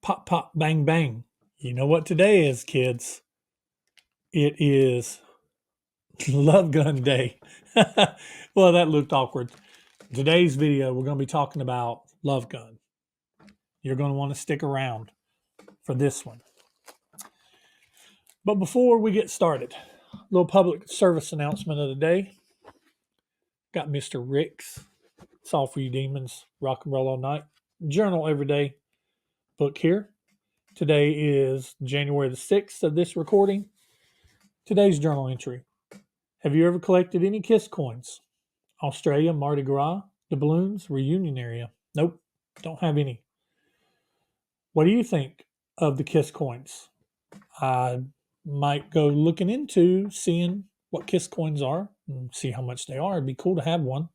Pop, pop, bang, bang. You know what today is, kids? It is Love Gun Day. Well, that looked awkward. Today's video, we're going to be talking about Love Gun. You're going to want to stick around for this one. But before we get started, a little public service announcement of the day. Got Mr. Rick's It's All For You Demons, Rock and Roll All Night, Journal Every Day book here. Today is January the 6th of this recording. Today's journal entry. Have you ever collected any Kiss coins? Australia, Mardi Gras, doubloons, reunion area? Nope, don't have any. What do you think of the Kiss coins? I might go looking into seeing what Kiss coins are and see how much they are. It'd be cool to have one.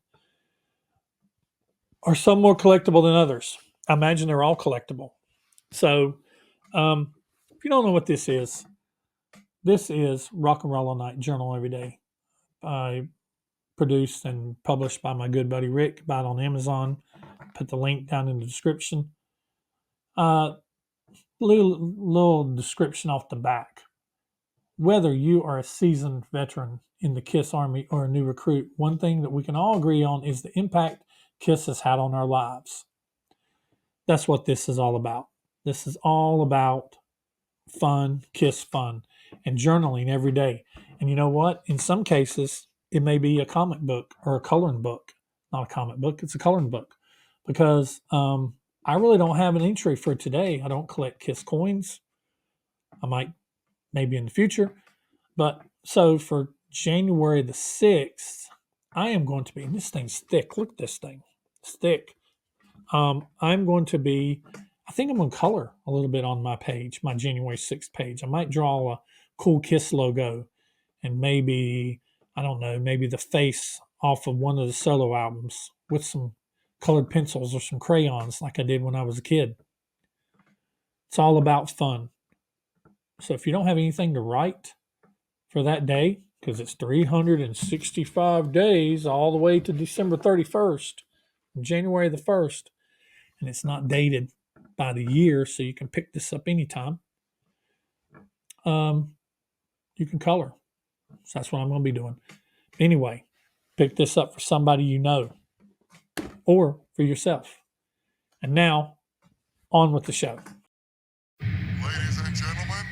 Are some more collectible than others? I imagine they're all collectible. So, if you don't know what this is Rock and Roll All Night, Journal Every Day. Produced and published by my good buddy Rick. Buy it on Amazon. Put the link down in the description. Little description off the back. Whether you are a seasoned veteran in the KISS Army or a new recruit, one thing that we can all agree on is the impact KISS has had on our lives. That's what this is all about. This is all about fun, KISS fun, and journaling every day. And you know what? In some cases, it may be a comic book or a coloring book. Not a comic book, it's a coloring book. Because I really don't have an entry for today. I don't collect KISS coins. I might maybe in the future. But so for January the 6th, I am going to be, this thing's thick. Look at this thing. It's thick. I'm going to be, I think I'm going to color a little bit on my page, my January 6th page. I might draw a cool KISS logo and maybe, I don't know, maybe the face off of one of the solo albums with some colored pencils or some crayons like I did when I was a kid. It's all about fun. So if you don't have anything to write for that day, because it's 365 days all the way to December 31st, January the 1st, and it's not dated by the year, so you can pick this up anytime. You can color. So that's what I'm going to be doing. Anyway, pick this up for somebody you know or for yourself. And now, on with the show. Ladies and gentlemen,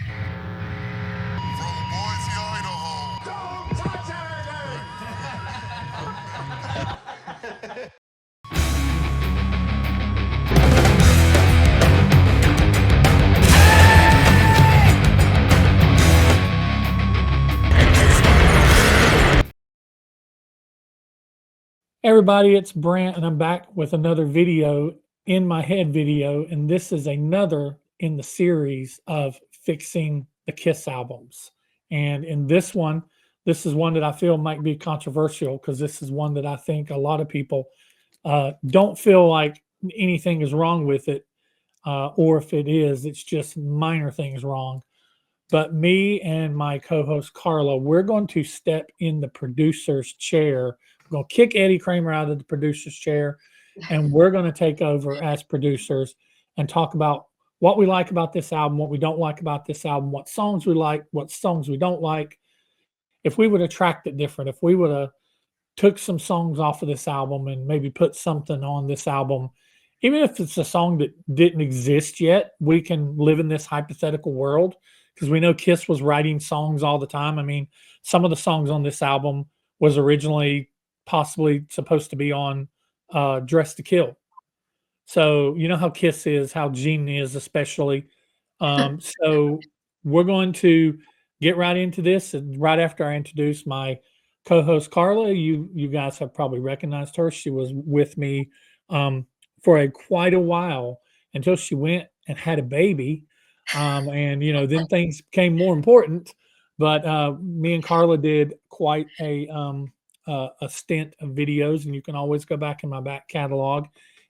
from Boise, Idaho. Don't touch anything! Everybody, it's Brant, and I'm back with another video, in my head video, and this is another in the series of fixing the KISS albums. And in this one, this is one that I feel might be controversial because this is one that I think a lot of people don't feel like anything is wrong with it, or if it is, it's just minor things wrong. But me and my co-host Carla, we're going to step in the producer's chair. We're going to kick Eddie Kramer out of the producer's chair, and we're going to take over as producers and talk about what we like about this album, what we don't like about this album, what songs we like, what songs we don't like. If we would have tracked it different, if we would have took some songs off of this album and maybe put something on this album, even if it's a song that didn't exist yet, we can live in this hypothetical world because we know KISS was writing songs all the time. I mean, some of the songs on this album was originally possibly supposed to be on Dress to Kill. So you know how KISS is, how Gene is especially. So we're going to get right into this. And right after I introduce my co-host Carla, you guys have probably recognized her. She was with me for quite a while until she went and had a baby. And then things became more important. But me and Carla did quite a stint of videos, and you can always go back in my back catalog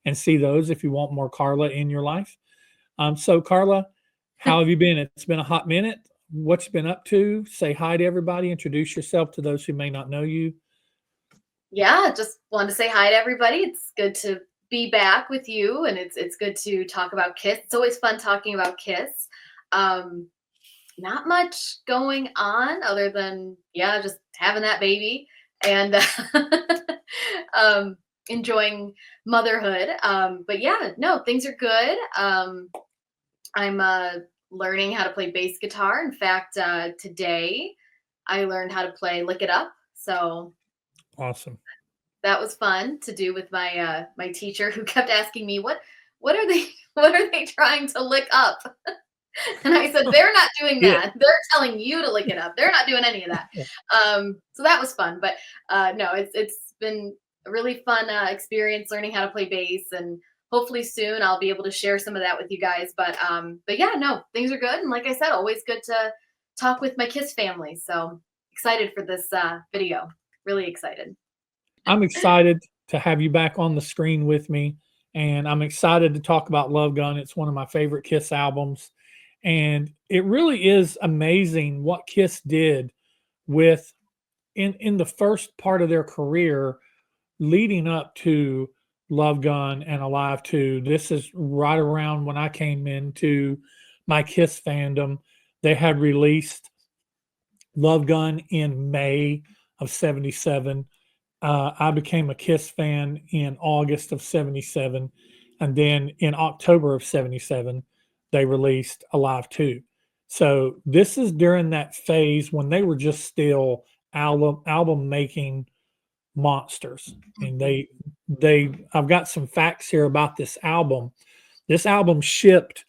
and see those if you want more Carla in your life. So Carla, how have you been? It's been a hot minute. What you been up to? Say hi to everybody. Introduce yourself to those who may not know you. Yeah, just wanted to say hi to everybody. It's good to be back with you, and it's good to talk about Kiss. It's always fun talking about Kiss. Um, Not much going on other than just having that baby and um, enjoying motherhood. But yeah, no, things are good. I'm learning how to play bass guitar. In fact, today I learned how to play "Lick It Up," so Awesome. that was fun to do with my teacher, who kept asking me what are they what are they trying to lick up. And I said, they're not doing Yeah. that. They're telling you to lick it up. They're not doing any of that. So that was fun. But no, it's been a really fun experience learning how to play bass, and hopefully soon I'll be able to share some of that with you guys. But yeah, no, things are good. And like I said, always good to talk with my Kiss family. So excited for this video. Really excited. I'm excited to have you back on the screen with me, and I'm excited to talk about Love Gun. It's one of my favorite Kiss albums, and it really is amazing what Kiss did with in the first part of their career leading up to Love Gun and Alive 2. This is right around when I came into my Kiss fandom. They had released Love Gun in May of 77. I became a Kiss fan in August of 77. And then in October of 77, they released Alive 2. So this is during that phase when they were just still album making monsters. And Mhm. they I've got some facts here about this album. This album shipped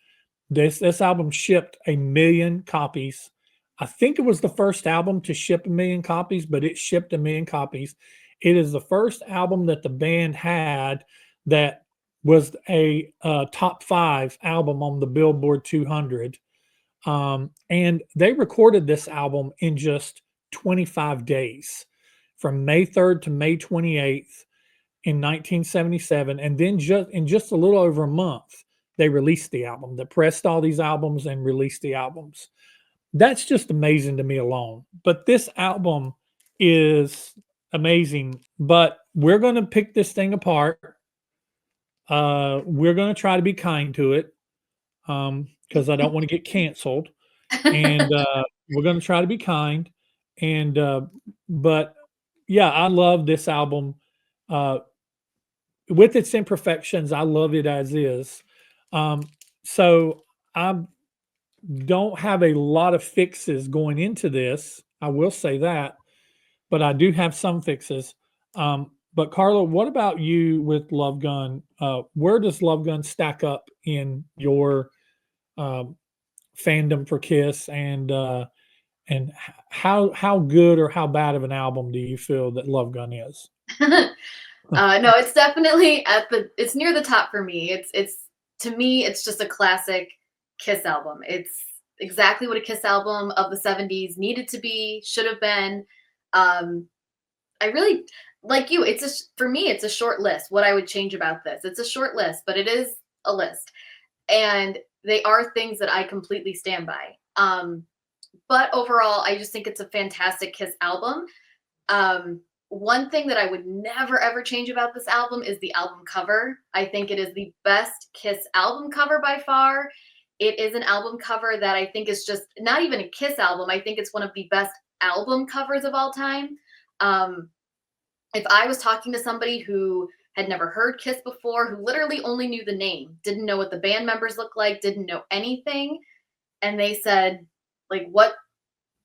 this album shipped 1,000,000 copies. I think it was the first album to ship 1,000,000 copies, but it shipped 1,000,000 copies. It is the first album that the band had that was a top 5 album on the Billboard 200. And they recorded this album in just 25 days, from May 3rd to May 28th in 1977, and then just a little over a month, they released the album. They pressed all these albums and released the albums. That's just amazing to me alone. But this album is amazing. But we're going to pick this thing apart. We're going to try to be kind to it because I don't want to get canceled. And we're going to try to be kind. And but yeah, I love this album. Uh, with its imperfections, I love it as is. Um, so I don't have a lot of fixes going into this. I will say that, but I do have some fixes. But Carla, what about you with Love Gun? Where does Love Gun stack up in your um, fandom for Kiss, and how good or how bad of an album do you feel that Love Gun is? No, it's definitely it's near the top for me. It's to me, it's just a classic Kiss album. It's exactly what a Kiss album of the 70s needed to be, should have been. Um, I really like you. For me, it's a short list. What I would change about this. It's a short list, but it is a list. And they are things that I completely stand by. But overall, I just think it's a fantastic Kiss album. One thing that I would never ever change about this album is the album cover. I think it is the best Kiss album cover by far. It is an album cover that I think is just not even a Kiss album. I think it's one of the best album covers of all time. Um, if I was talking to somebody who had never heard Kiss before, who literally only knew the name, didn't know what the band members looked like, didn't know anything, and they said, like, what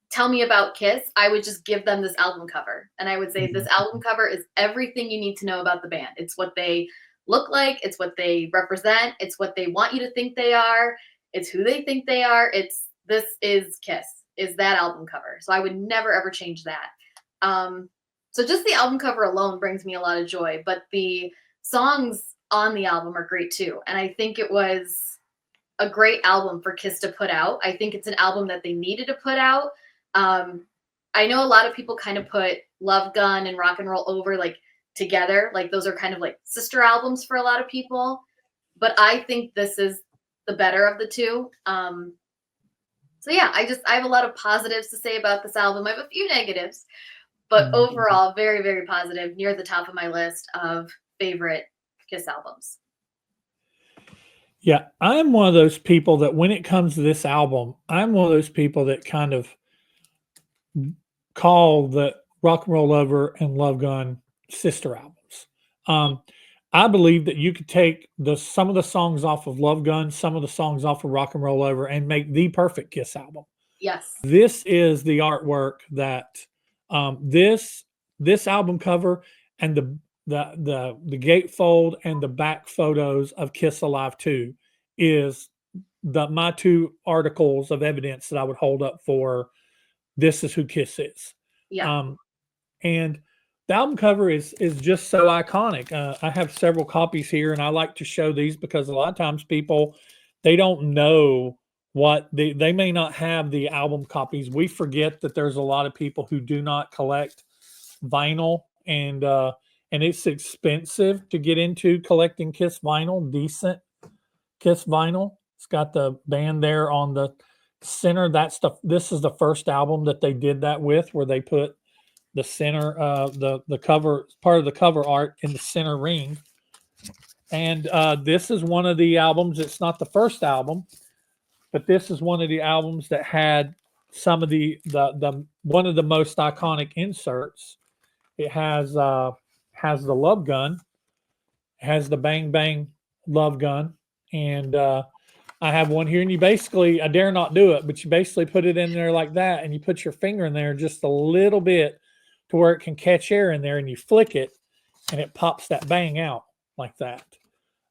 tell me about Kiss, I would just give them this album cover. And I would say, this album cover is everything you need to know about the band. It's what they look like, it's what they represent, it's what they want you to think they are, it's who they think they are. This is Kiss, is that album cover. So I would never ever change that. So just the album cover alone brings me a lot of joy, but the songs on the album are great too. And I think it was a great album for Kiss to put out. I think it's an album that they needed to put out. I know a lot of people kind of put Love Gun and Rock and Roll Over like together. Like those are kind of like sister albums for a lot of people. But I think this is the better of the two. So yeah, I have a lot of positives to say about this album. I have a few negatives, but Mhm. overall, very, very positive, near the top of my list of favorite Kiss albums. Yeah, I'm one of those people that when it comes to this album, I'm one of those people that kind of call the Rock and Roll Over and Love Gun sister albums. Um, I believe that you could take some of the songs off of Love Gun, some of the songs off of Rock and Roll Over, and make the perfect Kiss album. Yes. This is the artwork that this album cover and the gatefold and the back photos of Kiss Alive 2 is my two articles of evidence that I would hold up for this is who Kiss is. Yeah. And the album cover is just so iconic. I have several copies here, and I like to show these because a lot of times people they don't know what they may not have the album copies. We forget that there's a lot of people who do not collect vinyl, and it's expensive to get into collecting Kiss vinyl, decent Kiss vinyl. It's got the band there on the center. This is the first album that they did that with, where they put the center, the cover part of the cover art in the center ring. And this is one of the albums. It's not the first album, but this is one of the albums that had some of the one of the most iconic inserts. It has the love gun, has the bang bang love gun, and I have one here, and you basically, I dare not do it, but you basically put it in there like that, and you put your finger in there just a little bit to where it can catch air in there, and you flick it, and it pops that bang out like that.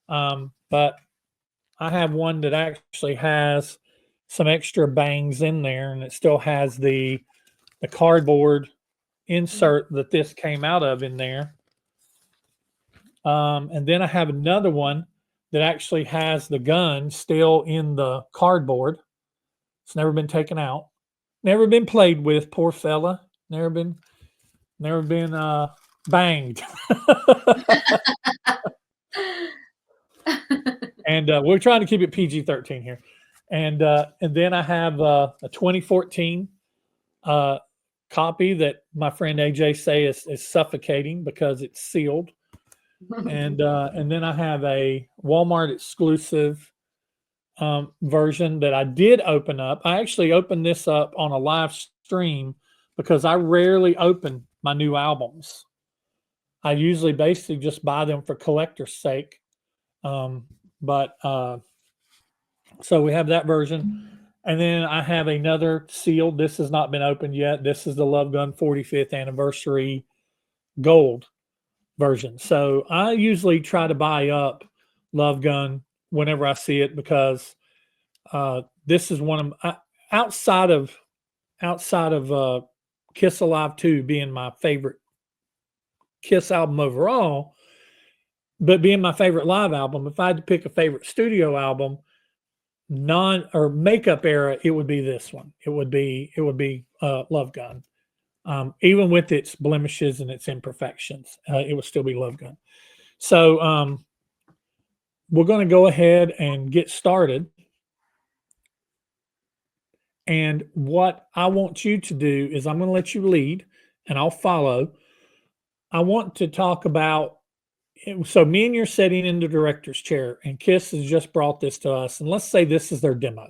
But I have one that actually has some extra bangs in there, and it still has the cardboard insert that this came out of in there. And then I have another one that actually has the gun still in the cardboard. It's never been taken out, never been played with. Poor fella, never been banged. And we're trying to keep it PG-13 here. And then I have a 2014 copy that my friend AJ say is suffocating because it's sealed. And then I have a Walmart exclusive version that I did open up. I actually opened this up on a live stream because I rarely open my new albums. I usually basically just buy them for collector's sake. So we have that version. And then I have another sealed. This has not been opened yet. This is the Love Gun 45th anniversary gold version. So I usually try to buy up Love Gun whenever I see it because this is one of outside of Kiss Alive 2 being my favorite Kiss album overall, but being my favorite live album, if I had to pick a favorite studio album, non or makeup era, it would be this one. It would be Love Gun. Even with its blemishes and its imperfections, it would still be Love Gun. So we're going to go ahead and get started. And what I want you to do is I'm going to let you lead and I'll follow. I want to talk about, so me and you're sitting in the director's chair and Kiss has just brought this to us. And let's say this is their demo.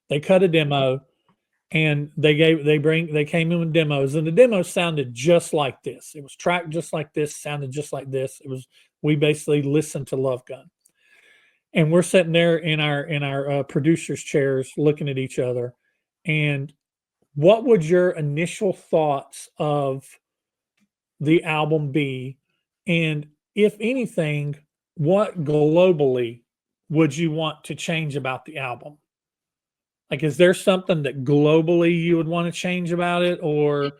They cut a demo and they came in with demos, and the demos sounded just like this. It was tracked just like this, sounded just like this. We basically listened to Love Gun. And we're sitting there in our producers' chairs looking at each other. And what would your initial thoughts of the album be? And if anything, what globally would you want to change about the album? Like, is there something that globally you would want to change about it, or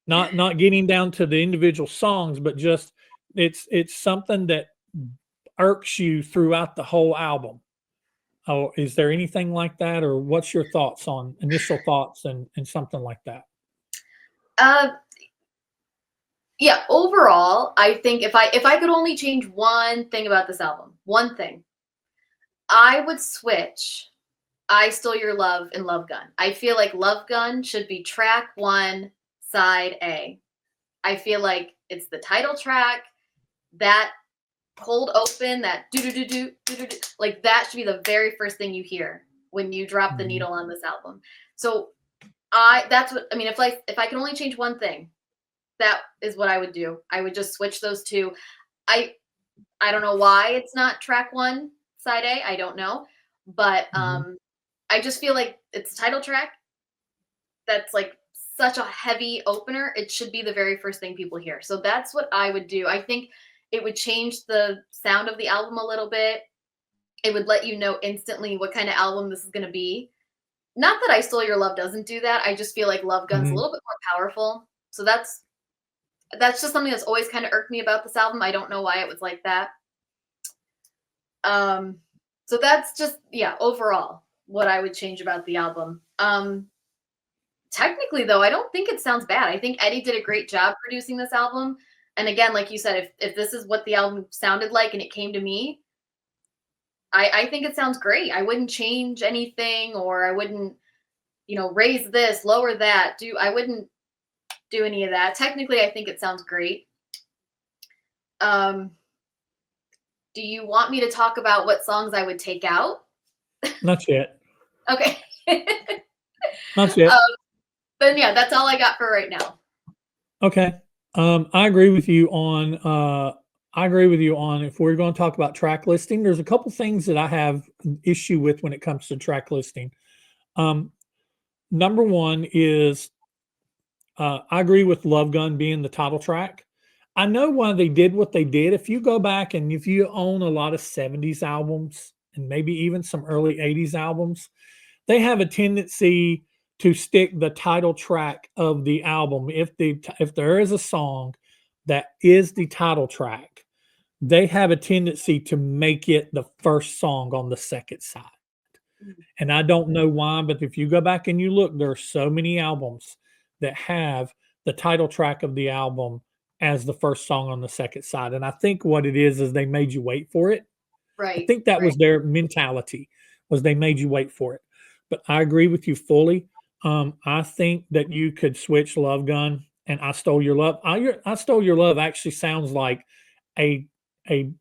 not getting down to the individual songs, but just it's something that irks you throughout the whole album? Oh, is there anything like that, or what's your thoughts on initial thoughts and something like that? Yeah, overall, I think if I could only change one thing about this album, one thing, I would switch I Stole Your Love and Love Gun. I feel like Love Gun should be track 1, side A. I feel like it's the title track. That cold open, that do do do do do do, like that should be the very first thing you hear when you drop the Mhm. needle on this album. So that's what I mean. If I can only change one thing, that is what I would do. I would just switch those two. I I don't know why it's not track one side A. I don't know, but Mhm. I just feel like it's the title track. That's like such a heavy opener. It should be the very first thing people hear. So that's what I would do. I think it would change the sound of the album a little bit. It would let you know instantly what kind of album this is going to be. Not that I Stole Your Love doesn't do that. I just feel like Love Gun's a Mhm. little bit more powerful. So that's just something that's always kind of irked me about this album. I don't know why it was like that. Um, so that's just overall what I would change about the album. Technically though, I don't think it sounds bad. I think Eddie did a great job producing this album. And again, like you said, if this is what the album sounded like and it came to me, I think it sounds great. I wouldn't change anything, or I wouldn't, raise this, lower that. I wouldn't do any of that. Technically, I think it sounds great. Um, do you want me to talk about what songs I would take out? Not yet. Okay. Not yet. Then yeah, that's all I got for right now. Okay. I agree with you on if we're going to talk about track listing, there's a couple things that I have an issue with when it comes to track listing. Um, Number one is I agree with Love Gun being the title track. I know why they did what they did. If you go back and if you own a lot of 70s albums and maybe even some early 80s albums, they have a tendency to stick the title track of the album. If there is a song that is the title track, they have a tendency to make it the first song on the second side. And I don't know why, but if you go back and you look, there are so many albums that have the title track of the album as the first song on the second side. And I think what it is they made you wait for it. I Right, think that right. was their mentality, was they made you wait for it. But I agree with you fully. I think that you could switch Love Gun and I Stole Your Love. I Stole Your Love actually sounds like a a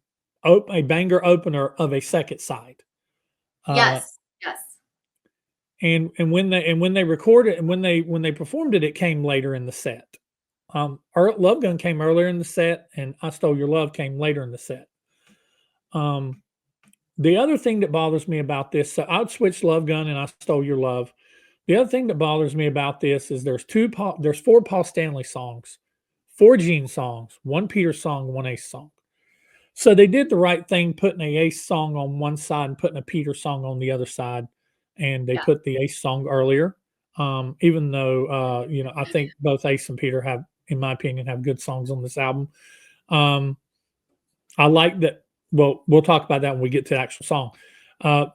a banger opener of a second side. Uh, Yes, yes. and when they recorded and when they performed it, it came later in the set. Love Gun came earlier in the set, and I Stole Your Love came later in the set. Um, the other thing that bothers me about this, so I'd switch Love Gun and I Stole Your Love. The other thing that bothers me about this is there's four Paul Stanley songs, four Gene songs, one Peter song, one Ace song. So they did the right thing putting a Ace song on one side and putting a Peter song on the other side, and they Yeah. put the Ace song earlier. Even though I think both Ace and Peter have, in my opinion, have good songs on this album. Um, I like that. Well, we'll talk about that when we get to the actual song.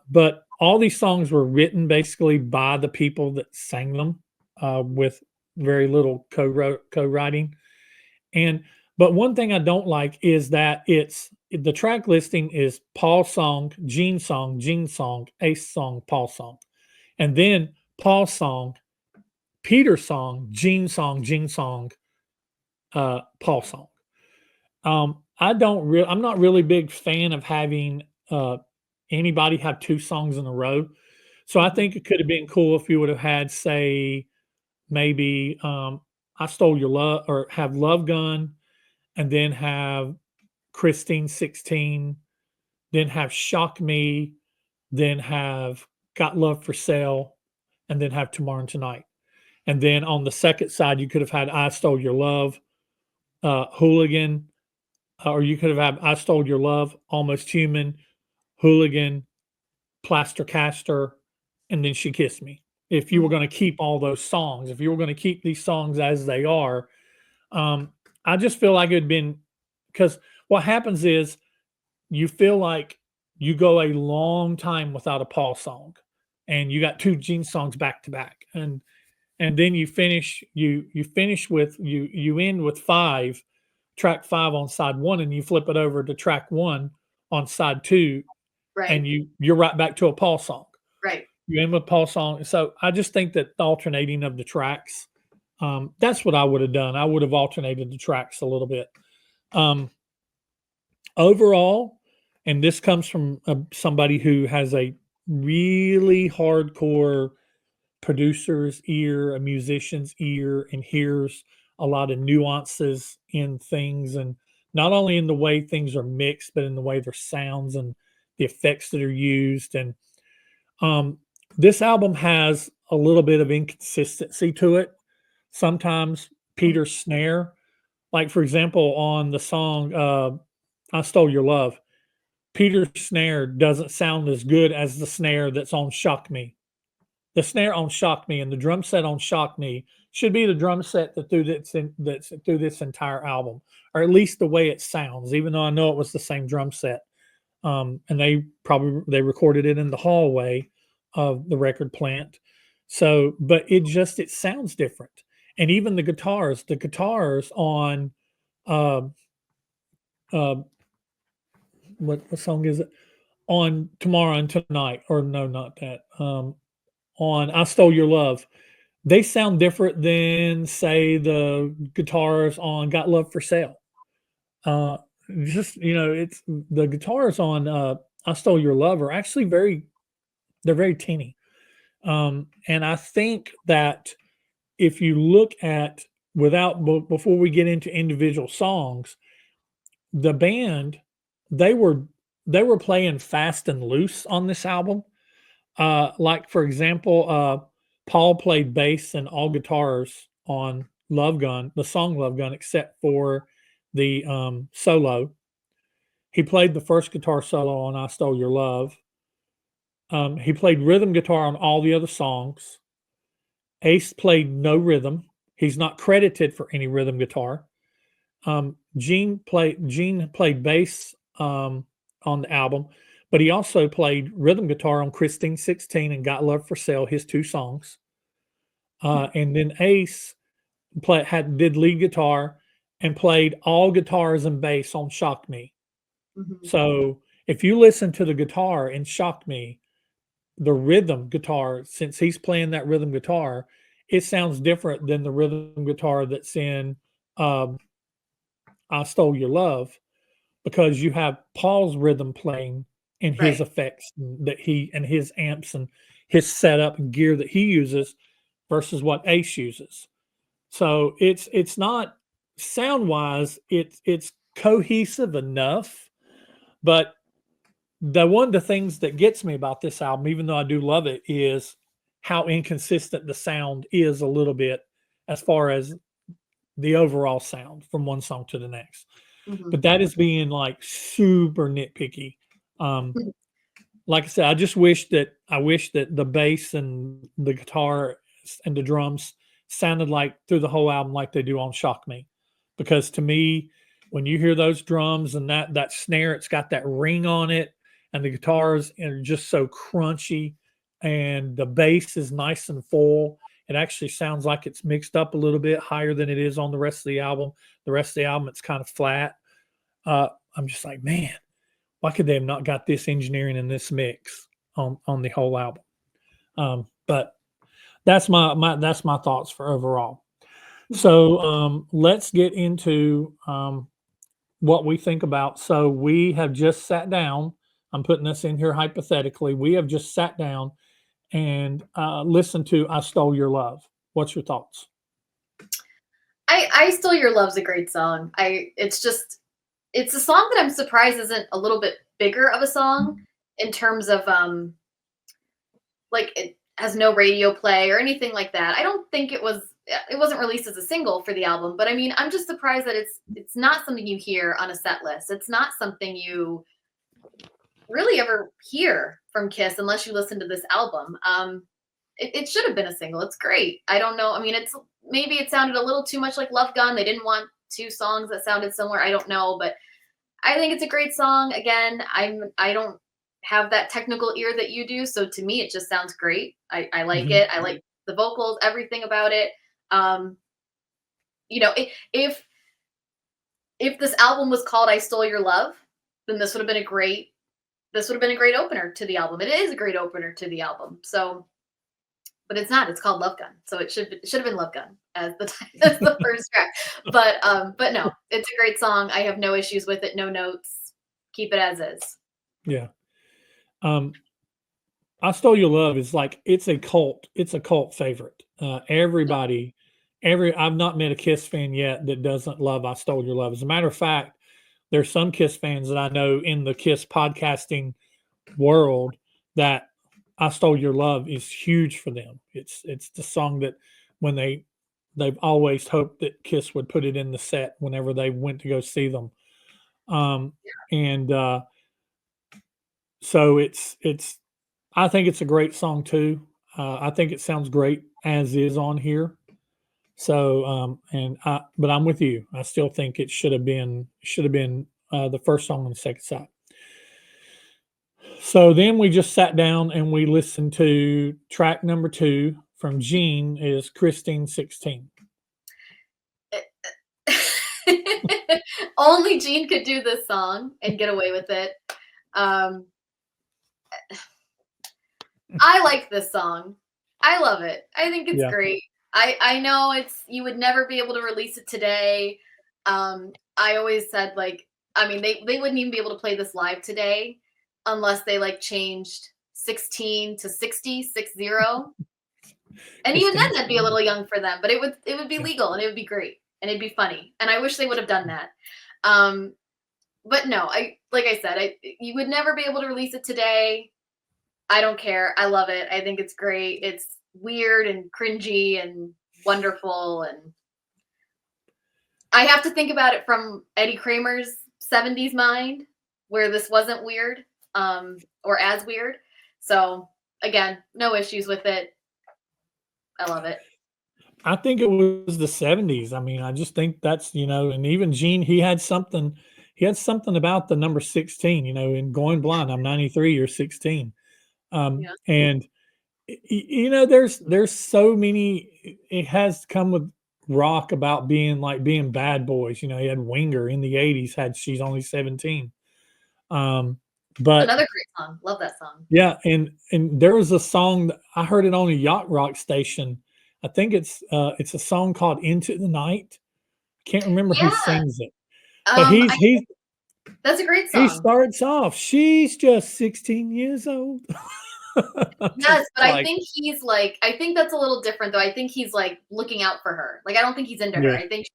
But all these songs were written basically by the people that sang them, with very little co-writing. And but one thing I don't like is that the track listing is Paul song, Gene song, Ace song, Paul song, and then Paul song, Peter song, Gene song, Paul song. I'm not really big fan of having anybody have two songs in a row. So I Mhm. think it could have been cool if you would have had, say, maybe I Stole Your Love, or have Love Gun and then have Christine 16, then have Shock Me, then have Got Love for Sale, and then have Tomorrow and Tonight. And then on the second side, you could have had I Stole Your Love, Hooligan, or you could have had I Stole Your Love, Almost Human, Hooligan, Plaster Caster, and then She Kissed Me. If you were Mhm. going to keep all those songs, if you were going to keep these songs as they are, um, I just feel like it'd been, because what happens is you feel like you go a long time without a Paul song, and you got two Gene songs back to back, and then you finish with you end with track five on side one, and you flip it over to track one on side two, and Right, you're right back to a Paul song. right. You end with Paul song. So I just think that the alternating of the tracks, that's what I would have done. I would have alternated the tracks a little bit. Um, overall, and this comes from somebody who has a really hardcore producer's ear, a musician's ear, and hears a lot of nuances in things, and not only in the way things are mixed, but in the way their sounds and the effects that are used. And um, this album has a little bit of inconsistency to it. Sometimes Peter's snare, like for example, on the song "I Stole Your Love," Peter's snare doesn't sound as good as the snare that's on "Shock Me." The snare on "Shock Me" and the drum set on "Shock Me" should be the drum set that's through this entire album, or at least the way it sounds, even though I know it was the same drum set. And they recorded it in the hallway of the record plant. So, but it sounds different. And even the guitars on uh, uh, what song is it? On "Tomorrow and Tonight," or no, not that. On "I Stole Your Love," they sound different than, say, the guitars on "Got Love for Sale." Uh, just it's the guitars on "I Stole Your Love" are actually they're very teeny. And I think that if you look at before we get into individual songs, the band they were they were playing fast and loose on this album. Like for example, Paul played bass and all guitars on Love Gun, the song Love Gun, except for the solo. He played the first guitar solo on "I Stole Your Love." He played rhythm guitar on all the other songs. Ace played no rhythm. He's not credited for any rhythm guitar. Gene played bass on the album, but he also played rhythm guitar on "Christine 16" and "Got Love for Sale," his two songs. And then Ace did lead guitar and played all guitars and bass on "Shock Me." Mhm. So if you listen to the guitar in "Shock Me," the rhythm guitar, since he's playing that rhythm guitar, it sounds different than the rhythm guitar that's in um, "I Stole Your Love," because you have Paul's rhythm playing and his Right. effects that he and his amps and his setup and gear that he uses versus what Ace uses. So it's not sound wise, it's cohesive enough, but one of the things that gets me about this album, even though I do love it, is how inconsistent the sound is a little bit as far as the overall sound from one song to the next. Mhm. But that is being like super nitpicky. Um, like I said, I wish that the bass and the guitar and the drums sounded like through the whole album like they do on "Shock Me," because to me, when you hear those drums and that snare, it's got that ring on it, and the guitars are just so crunchy, and the bass is nice and full. It actually sounds like it's mixed up a little bit higher than it is on the rest of the album. The rest of the album, it's kind of flat. I'm just like, man, why could they have not got this engineering and this mix on the whole album? But that's my thoughts for overall. So let's get into what we think about. So we have just sat down. I'm putting this in here hypothetically. We have just sat down and listened to "I Stole Your Love." What's your thoughts? I Still Your Love's a great song. It's a song that I'm surprised isn't a little bit bigger of a song in terms of like it has no radio play or anything like that. I don't think it wasn't released as a single for the album, but I mean, I'm just surprised that it's not something you hear on a set list. It's not something you really ever hear from Kiss unless you listen to this album. It should have been a single. It's great. I don't know. I mean, it's maybe it sounded a little too much like Love Gun. They didn't want two songs that sounded similar. I don't know, but I think it's a great song. Again, I don't have that technical ear that you do, so to me, it just sounds great. I like Mhm. it. I like the vocals, everything about it. Um, if this album was called "I Stole Your Love," then this would have been a great opener to the album. It is a great opener to the album. So, but it's not. It's called Love Gun, so it should have been Love Gun as as the first track. But no, it's a great song. I have no issues with it. No notes. Keep it as is. Yeah. Um, I Stole Your Love is like it's a cult favorite. Yeah. I've not met a Kiss fan yet that doesn't love I Stole Your Love. As a matter of fact, there's some Kiss fans that I know in the Kiss podcasting world that I Stole Your Love is huge for them. It's the song that when they've always hoped that Kiss would put it in the set whenever they went to go see them. Um, and so it's I think it's a great song too. I think it sounds great as is on here. So but I'm with you. I still think it should have been the first song on the second side. So then we just sat down and we listened to track number 2 from Gene is Christine 16. Only Gene could do this song and get away with it. Um, I like this song. I love it. I think it's Yeah. great. I know you would never be able to release it today. I always said like I mean they wouldn't even be able to play this live today unless they like changed 16 to 60, 60. And even then Christine. that'd be a little young for them, but it would be Yeah. legal and it would be great and it'd be funny. And I wish they would have done that. Um, but no, like I said, you would never be able to release it today. I don't care. I love it. I think it's great. It's weird and cringy and wonderful. And I have to think about it from Eddie Kramer's 70s mind, where this wasn't weird or as weird. So, again, no issues with it. I love it. I think it was the 70s. I mean, I just think that's, and even Gene, he had something about the number 16, in Going Blind, I'm 93, you're 16. Yeah. And there's so many it has come with rock about being bad boys. He had Winger in the 80s had She's Only 17. Um, but Another great song. Love that song. yeah, and there was a song that I heard it on a yacht rock station. I think it's a song called Into the Night. Can't remember who Yeah. sings it. But he's I, he that's a great he song. starts off, she's just 16 years old. Yes, Just but like, I think that's a little different though. I think he's like looking out for her. Like I don't think he's into her. yeah, I think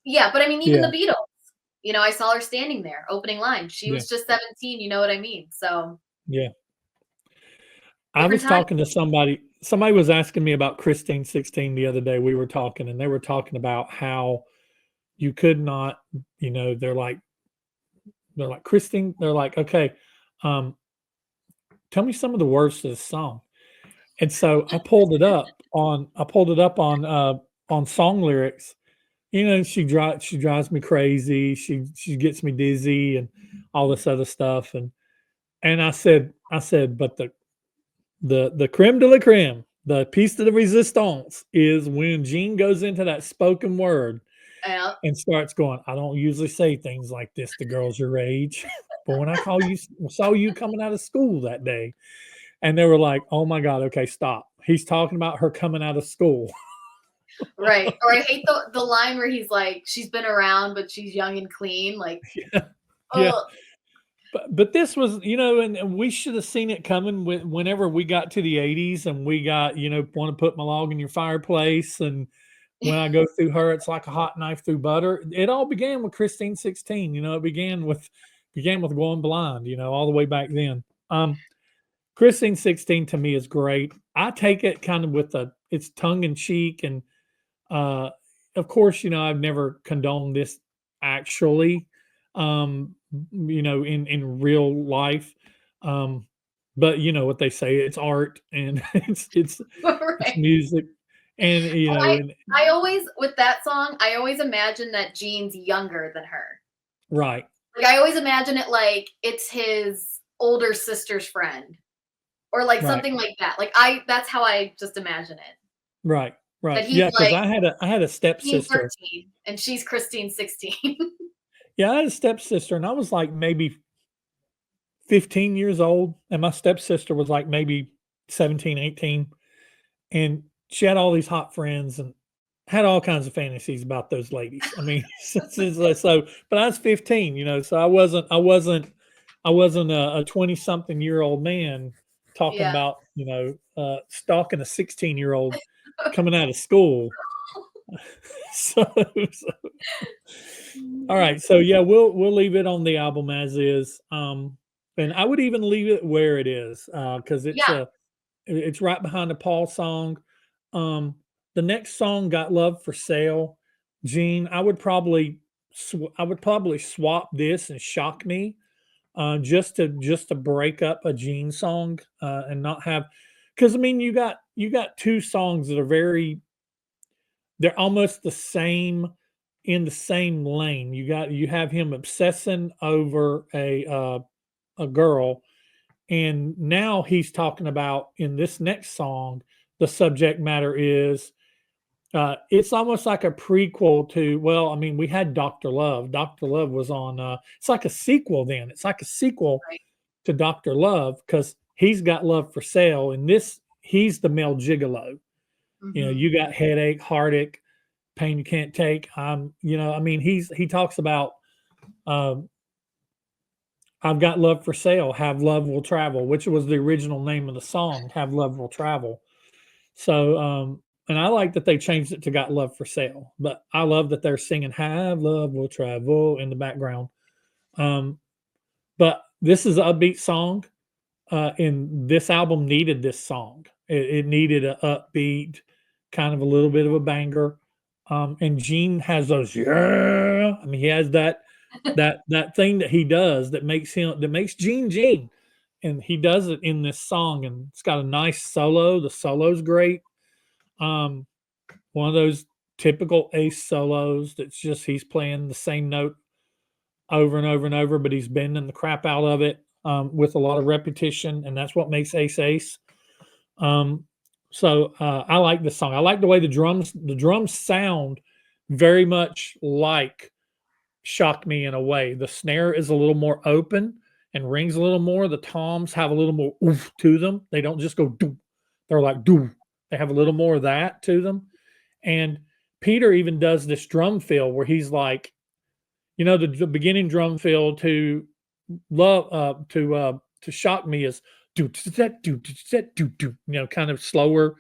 yeah, but I mean even yeah, the Beatles. I saw her standing there, opening line. She yeah, was just 17, you know what I mean? So, yeah. I different was time. talking to somebody was asking me about Christine 16 the other day. We were talking and they were talking about how you could not, they're like Christine, they're like, okay, um, tell me some of the words to this song. And so I pulled it up on song lyrics. She drives me crazy. She gets me dizzy and all this other stuff. And I said, but the creme de la creme, the piece de la resistance is when Gene goes into that spoken word Yeah. and starts going, I don't usually say things like this to girls your age, but when I saw you coming out of school that day, and they were like, oh my God, okay, stop. He's talking about her coming out of school. Right. Or I hate the line where he's like, she's been around, but she's young and clean. Like, Yeah. Yeah. oh, But this was, and we should have seen it coming whenever we got to the 80s and we got, want to put my log in your fireplace. And when I go through her, it's like a hot knife through butter. It all began with Christine 16. It began with Going Blind, all the way back then. Christine 16 to me is great. I take it kind of it's tongue in cheek. And uh, of course, I've never condoned this actually, in real life. Um, but you know what they say, it's art and it's right. music. And And I always with that song, I always imagine that Gene's younger than her. right, Like I always imagine it like it's his older sister's friend or like right, something like that. That's how I just imagine it. right, That right. he's Yeah, because like I had a Christine stepsister. 13 and she's Christine 16. Yeah, I had a stepsister, and I was like maybe 15 years old, and my stepsister was like maybe 17, 18, and she had all these hot friends, and had all kinds of fantasies about those ladies. I mean, so, but I was 15, so I wasn't a 20 something year old man talking Yeah. about, stalking a 16-year-old coming out of school. So, all right. So yeah, we'll leave it on the album as is. And I would even leave it where it is, because Yeah. it's right behind the Paul song. Um, the next song, "Got Love for Sale," Gene. I would probably swap this and "Shock Me," just to break up a Gene song, and not have, because I mean you got two songs that are they're almost the same, in the same lane. You have him obsessing over a girl, and now he's talking about, in this next song, the subject matter is, it's almost like a prequel to, well, I mean, we had Dr. Love. Dr. Love was on, it's like a sequel then. It's like a sequel Right. to Dr. Love, because he's got love for sale. And he's the male gigolo. Hmm. You got headache, heartache, pain you can't take. I mean, he talks about, um, I've got love for sale, have love will travel, which was the original name of the song, have love will travel. So, and I like that they changed it to got love for sale, but I love that they're singing have love will travel in the background. Um, but this is an upbeat song, and this album needed this song. It needed an upbeat, kind of a little bit of a banger. And Gene has those, yeah. I mean, he has that thing that he does that makes Gene Gene, and he does it in this song, and it's got a nice solo. The solo's great. Um, One of those typical Ace solos that's just he's playing the same note over and over and over, but he's bending the crap out of it, with a lot of repetition, and that's what makes Ace Ace. Um, I like this song. I like the way the drums sound very much like "Shock Me" in a way. The snare is a little more open and rings a little more. The toms have a little more oomph to them. They don't just go doo. They're like doo. They have a little more of that to them. And Peter even does this drum fill where he's like, the beginning drum fill to "Shock Me" is do do do do, kind of slower.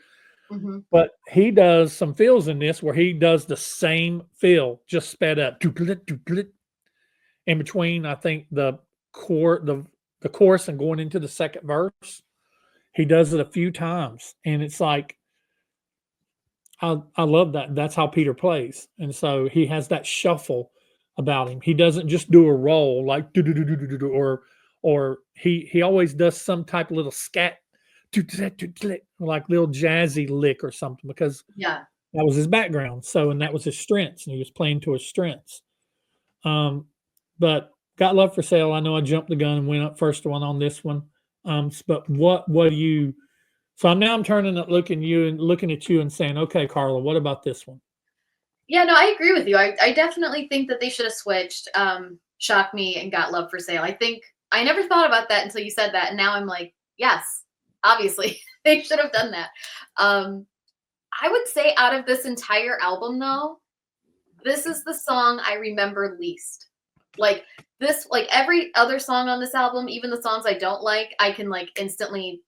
Hmm. But he does some fills in this where he does the same fill, just sped up, in between. I think the chorus and going into the second verse. He does it a few times, and it's like, I love that. That's how Peter plays, and so he has that shuffle about him. He doesn't just do a roll like do do do do do do, or he always does some type of little scat, like little jazzy lick or something, because Yeah. that was his background. So, and that was his strengths, and he was playing to his strengths. Um, but got love for sale. I know I jumped the gun and went up first one on this one. But what do you? So I'm turning at looking at you and saying, okay, Carla, what about this one? Yeah, no, I agree with you. I definitely think that they should have switched Shock Me and Got Love for Sale. I think I never thought about that until you said that. And now I'm like, yes, obviously they should have done that. Um, I would say out of this entire album, though, this is the song I remember least. Like like every other song on this album, even the songs I don't like, I can like instantly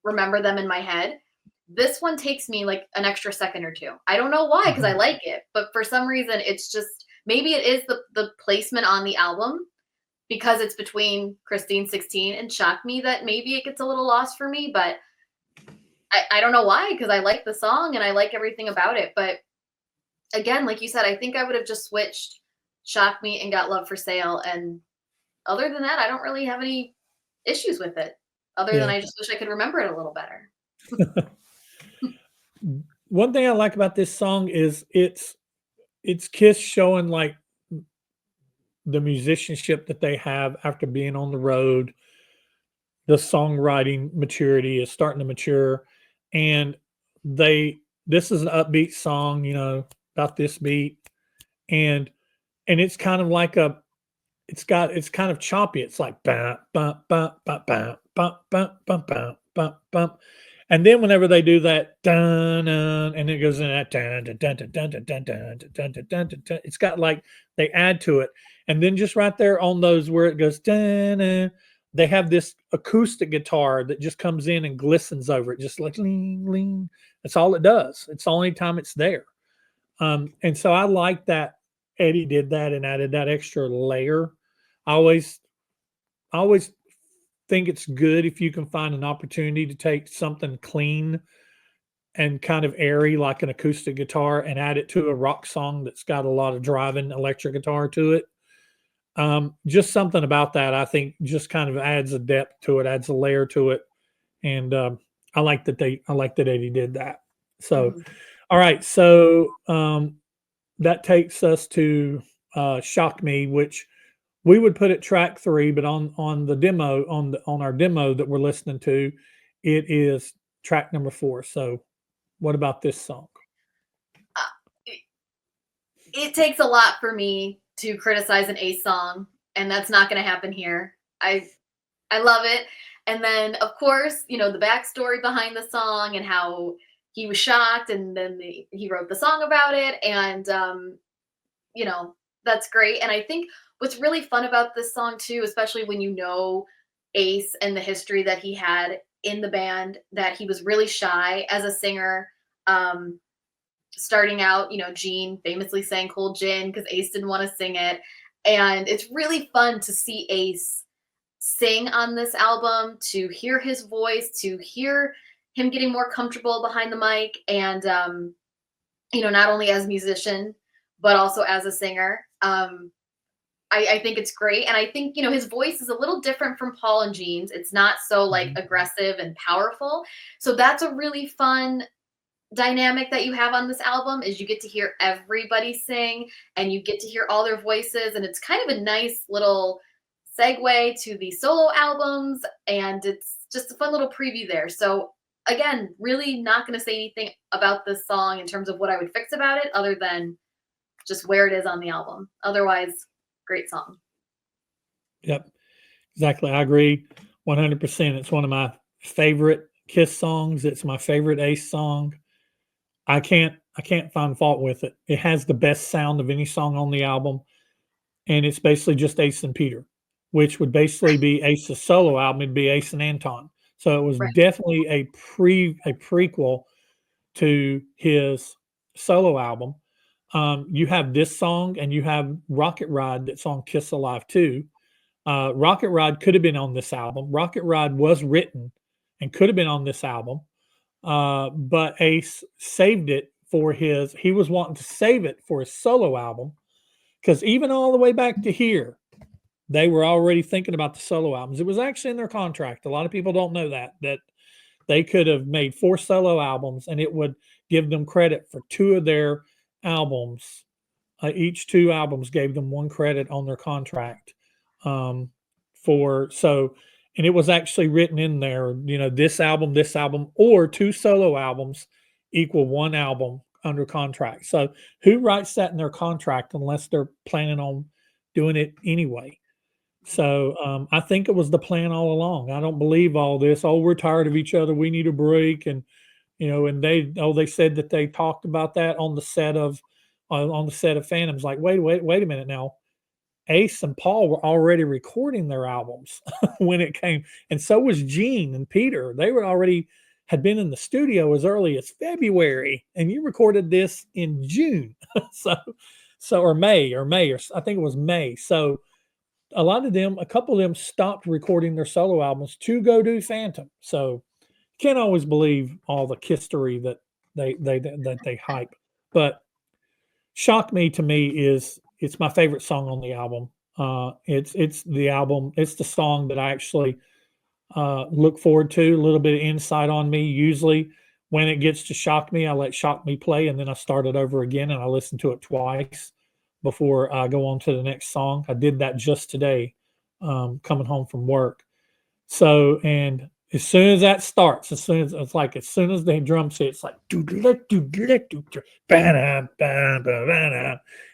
remember them in my head. This one takes me like an extra second or two. I don't know why, because I Mhm. like it, but for some reason, it's just maybe it is the placement on the album because it's between Christine 16 and Shock Me that maybe it gets a little lost for me. But I don't know why, because I like the song and I like everything about it. But again, like you said, I think I would have just switched Shock Me and Got Love for Sale. And other than that, I don't really have any issues with it. Other than Yeah. I just wish I could remember it a little better. One thing I like about this song is it's Kiss showing like the musicianship that they have after being on the road. The songwriting maturity is starting to mature, and they this is an upbeat song, about this beat, and it's kind of like it's kind of choppy. It's like bam, bam, bam, bam, bam, bam, bam, bam, bam, bam, bam. And then whenever they do that dun, dun and it goes in that dun, dun, dun, dun, dun, dun, dun, dun, dun, dun, dun, dun, dun, dun, it's got like they add to it. And then just right there on those where it goes dun, dun, they have this acoustic guitar that just comes in and glistens over it, just like ling, ling. That's all it does. It's the only time it's there. And so I like that Eddie did that and added that extra layer. I always think it's good if you can find an opportunity to take something clean and kind of airy like an acoustic guitar and add it to a rock song that's got a lot of driving electric guitar to it. Just something about that I think just kind of adds a depth to it, adds a layer to it, and I like that Eddie did that. So, Mhm. all right, so that takes us to "Shock Me," which we would put at track 3, but on the demo on our demo that we're listening to, it is track number 4. So, what about this song? Uh, it, it takes a lot for me to criticize an Ace song, and that's not going to happen here. I love it. And then, of course, the backstory behind the song and how he was shocked, and then he wrote the song about it, and that's great. And I think what's really fun about this song too, especially when you know Ace and the history that he had in the band, that he was really shy as a singer. Um, Starting out, Gene famously sang Cold Gin because Ace didn't want to sing it. And it's really fun to see Ace sing on this album, to hear his voice, to hear him getting more comfortable behind the mic, and not only as a musician but also as a singer. I think it's great, and I think his voice is a little different from Paul and Gene's. It's not so like Mhm. aggressive and powerful, so that's a really fun dynamic that you have on this album, is you get to hear everybody sing and you get to hear all their voices, and it's kind of a nice little segue to the solo albums, and it's just a fun little preview there. So again, really not going to say anything about this song in terms of what I would fix about it other than just where it is on the album. Otherwise, great song. Yep, exactly. I agree 100%. It's one of my favorite Kiss songs. It's my favorite Ace song. I can't find fault with it. It has the best sound of any song on the album, and it's basically just Ace and Peter, which would basically be Ace's solo album. It'd be Ace and Anton. So it was Right. definitely a prequel to his solo album. You have this song and you have Rocket Ride that's on Kiss Alive too. Rocket Ride could have been on this album. Rocket Ride was written and could have been on this album, but Ace saved it for he was wanting to save it for his solo album because even all the way back to here, they were already thinking about the solo albums. It was actually in their contract. A lot of people don't know that they could have made 4 solo albums and it would give them credit for 2 of their albums. Each 2 albums gave them 1 credit on their contract. Um, for so, and it was actually written in there, this album, or 2 solo albums equal 1 album under contract. So who writes that in their contract unless they're planning on doing it anyway? So I think it was the plan all along. I don't believe all this. Oh, we're tired of each other. We need a break, and and they said that they talked about that on the set of Phantoms. Like, wait a minute now. Ace and Paul were already recording their albums when it came, and so was Gene and Peter. They were already had been in the studio as early as February, and you recorded this in June, so or I think it was May. So a couple of them stopped recording their solo albums to go do Phantom. So you can't always believe all the history that they hype. But Shock Me to me it's my favorite song on the album. It's the album. It's the song that I actually look forward to. A little bit of insight on me. Usually, when it gets to Shock Me, I let Shock Me play, and then I start it over again, and I listen to it twice before I go on to the next song. I did that just today, coming home from work. So, and as soon as that starts, as soon as the drum hit, it's like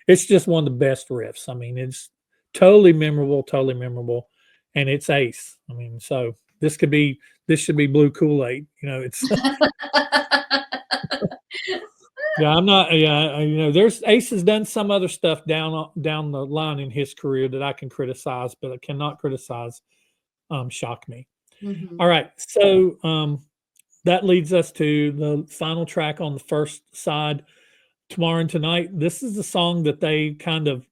it's just one of the best riffs. I mean, it's totally memorable, and it's Ace. I mean, so this should be blue Kool-Aid. You know, it's yeah, I'm not. Yeah, you know, there's Ace has done some other stuff down the line in his career that I can criticize, but I cannot criticize Shock Me. Mhm. All right, so that leads us to the final track on the first side, Tomorrow and Tonight. This is the song that they kind of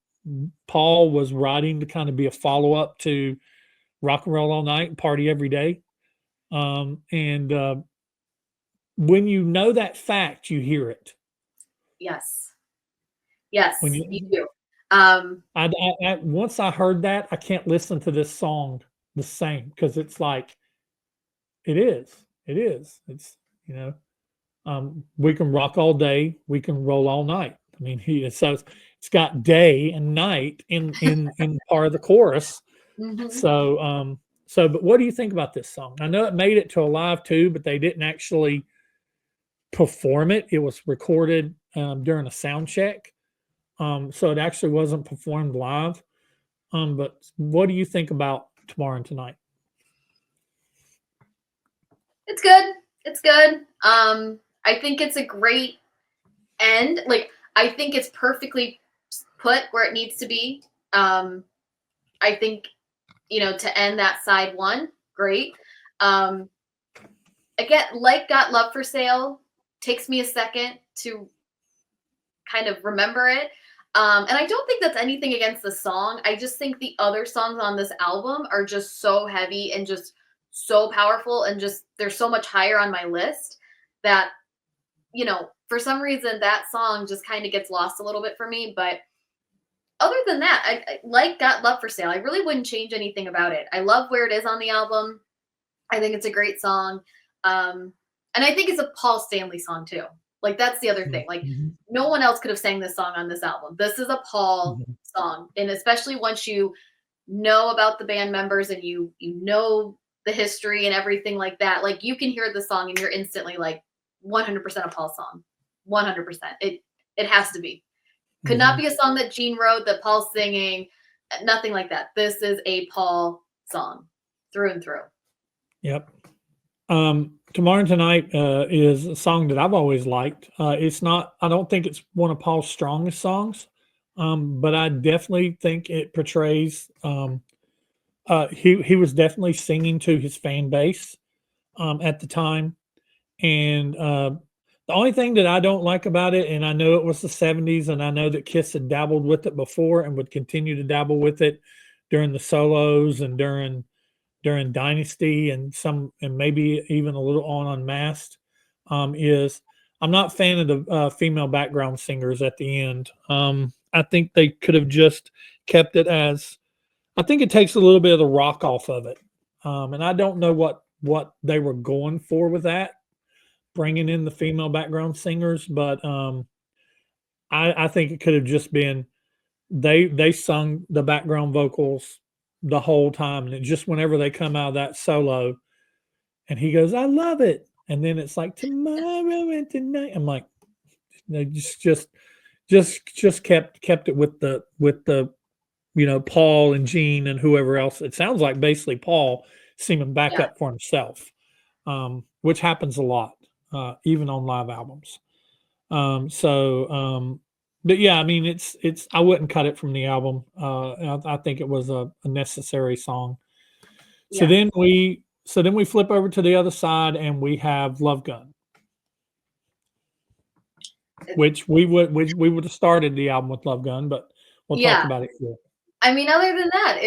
Paul was writing to kind of be a follow up to Rock and Roll All Night and Party Every Day. And when you know that fact, you hear it. Yes. When Yes, you you, do. Um, once I heard that, I can't listen to this song the same because it's like it is. It's you know, we can rock all day, we can roll all night. I mean, it's got day and night in part of the chorus. mhm. So but what do you think about this song? I know it made it to a live too, but they didn't actually perform it. It was recorded during a sound check. So it actually wasn't performed live. But what do you think about Tomorrow and Tonight? It's good. It's good. I think it's a great end. Like, I think it's perfectly put where it needs to be. Um, I think, to end that side one, great. Um, again, like Got Love for Sale, takes me a second to kind of remember it. And I don't think that's anything against the song. I just think the other songs on this album are just so heavy and just so powerful, and just they're so much higher on my list that, for some reason that song just kind of gets lost a little bit for me. But other than that, I like Got Love for Sale. I really wouldn't change anything about it. I love where it is on the album. I think it's a great song. And I think it's a Paul Stanley song too. Like, that's the other thing. Like, Mhm, no one else could have sang this song on this album. This is a Paul mhm, song. And especially once you know about the band members and you know the history and everything like that, like, you can hear the song and you're instantly like 100% a Paul song. 100%. It has to be. Could not mhm. be a song that Gene wrote that Paul's singing. Nothing like that. This is a Paul song through and through. Yep. Tomorrow and Tonight is a song that I've always liked. It's not. I don't think it's one of Paul's strongest songs, but I definitely think it portrays. He was definitely singing to his fan base at the time, and the only thing that I don't like about it, and I know it was the '70s, and I know that Kiss had dabbled with it before and would continue to dabble with it during the solos and during Dynasty and maybe even a little on Unmasked, is I'm not a fan of the female background singers at the end. I think they could have just kept it as. I think it takes a little bit of the rock off of it, and I don't know what they were going for with that, bringing in the female background singers, but I think it could have just been they sung the background vocals the whole time, and it just whenever they come out of that solo, and he goes, "I love it," and then it's like tomorrow and tonight. I'm like, they just kept it with the Paul and Gene and whoever else. It sounds like basically Paul seeming back Yeah. up for himself, which happens a lot, even on live albums. But yeah, I mean, it's I wouldn't cut it from the album. I think it was a necessary song. So Yeah. then we flip over to the other side and we have Love Gun, which we would have started the album with Love Gun, but we'll talk Yeah. about it here. I mean, other than that,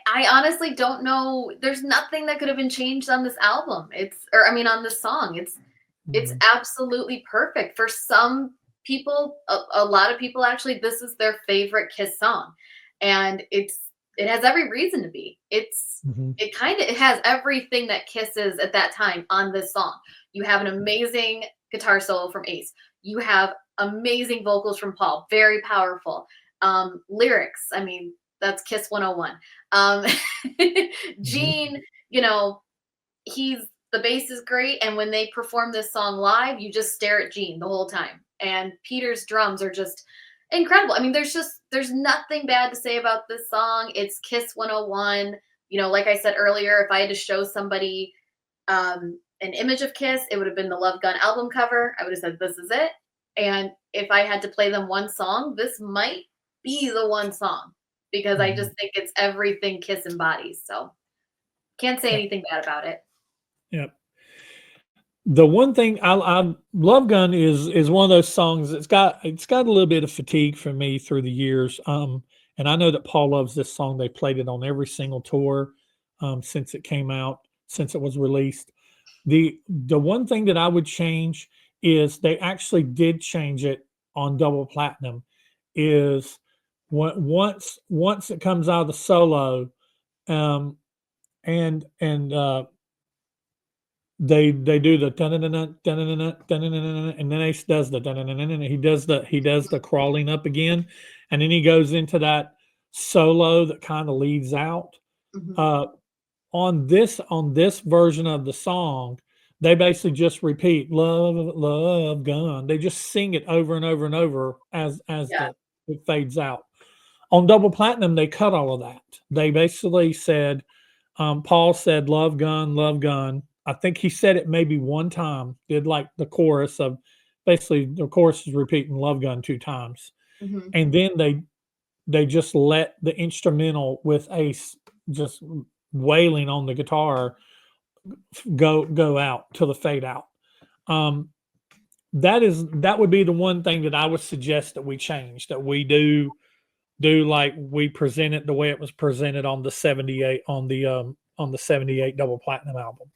I honestly don't know. There's nothing that could have been changed on this album. On this song. It's Mhm, absolutely perfect. For some people, a lot of people actually, this is their favorite Kiss song. And it has every reason to be. mhm, It has everything that Kiss is at that time on this song. You have an amazing guitar solo from Ace. You have amazing vocals from Paul, very powerful. Lyrics, I mean, that's Kiss 101. Um, mhm, Gene, you know, he's the bass is great, and when they perform this song live, you just stare at Gene the whole time. And Peter's drums are just incredible. I mean, there's nothing bad to say about this song. It's Kiss 101. You know, like I said earlier, if I had to show somebody an image of Kiss, it would have been the Love Gun album cover. I would have said, this is it. And if I had to play them one song, this might be the one song because I just think it's everything Kiss embodies. So can't say Yeah. anything bad about it. Yeah. The one thing I Love Gun is one of those songs that's got a little bit of fatigue for me through the years. And I know that Paul loves this song. They played it on every single tour since it came out, since it was released. The one thing that I would change is they actually did change it on double platinum. Is once it comes out of the solo, um, and they do the dun-dun-dun-dun, dun-dun-dun-dun, dun-dun-dun-dun, and then Ace does the dun-dun-dun-dun, and he does the crawling up again, and then he goes into that solo that kind of leads out. Mhm. On this version of the song, they basically just repeat "Love, Love Gun." They just sing it over and over and over as Yeah. it fades out. On double platinum, they cut all of that. They basically said, Paul said, "Love Gun, Love Gun." I think he said it maybe one time. Did like the chorus of basically the chorus is repeating "Love Gun" two times, Mhm. and then they just let the instrumental with Ace just wailing on the guitar go out to the fade out. Um, that would be the one thing that I would suggest that we change, that we do like we present it the way it was presented on the 78 on the 78 double platinum album.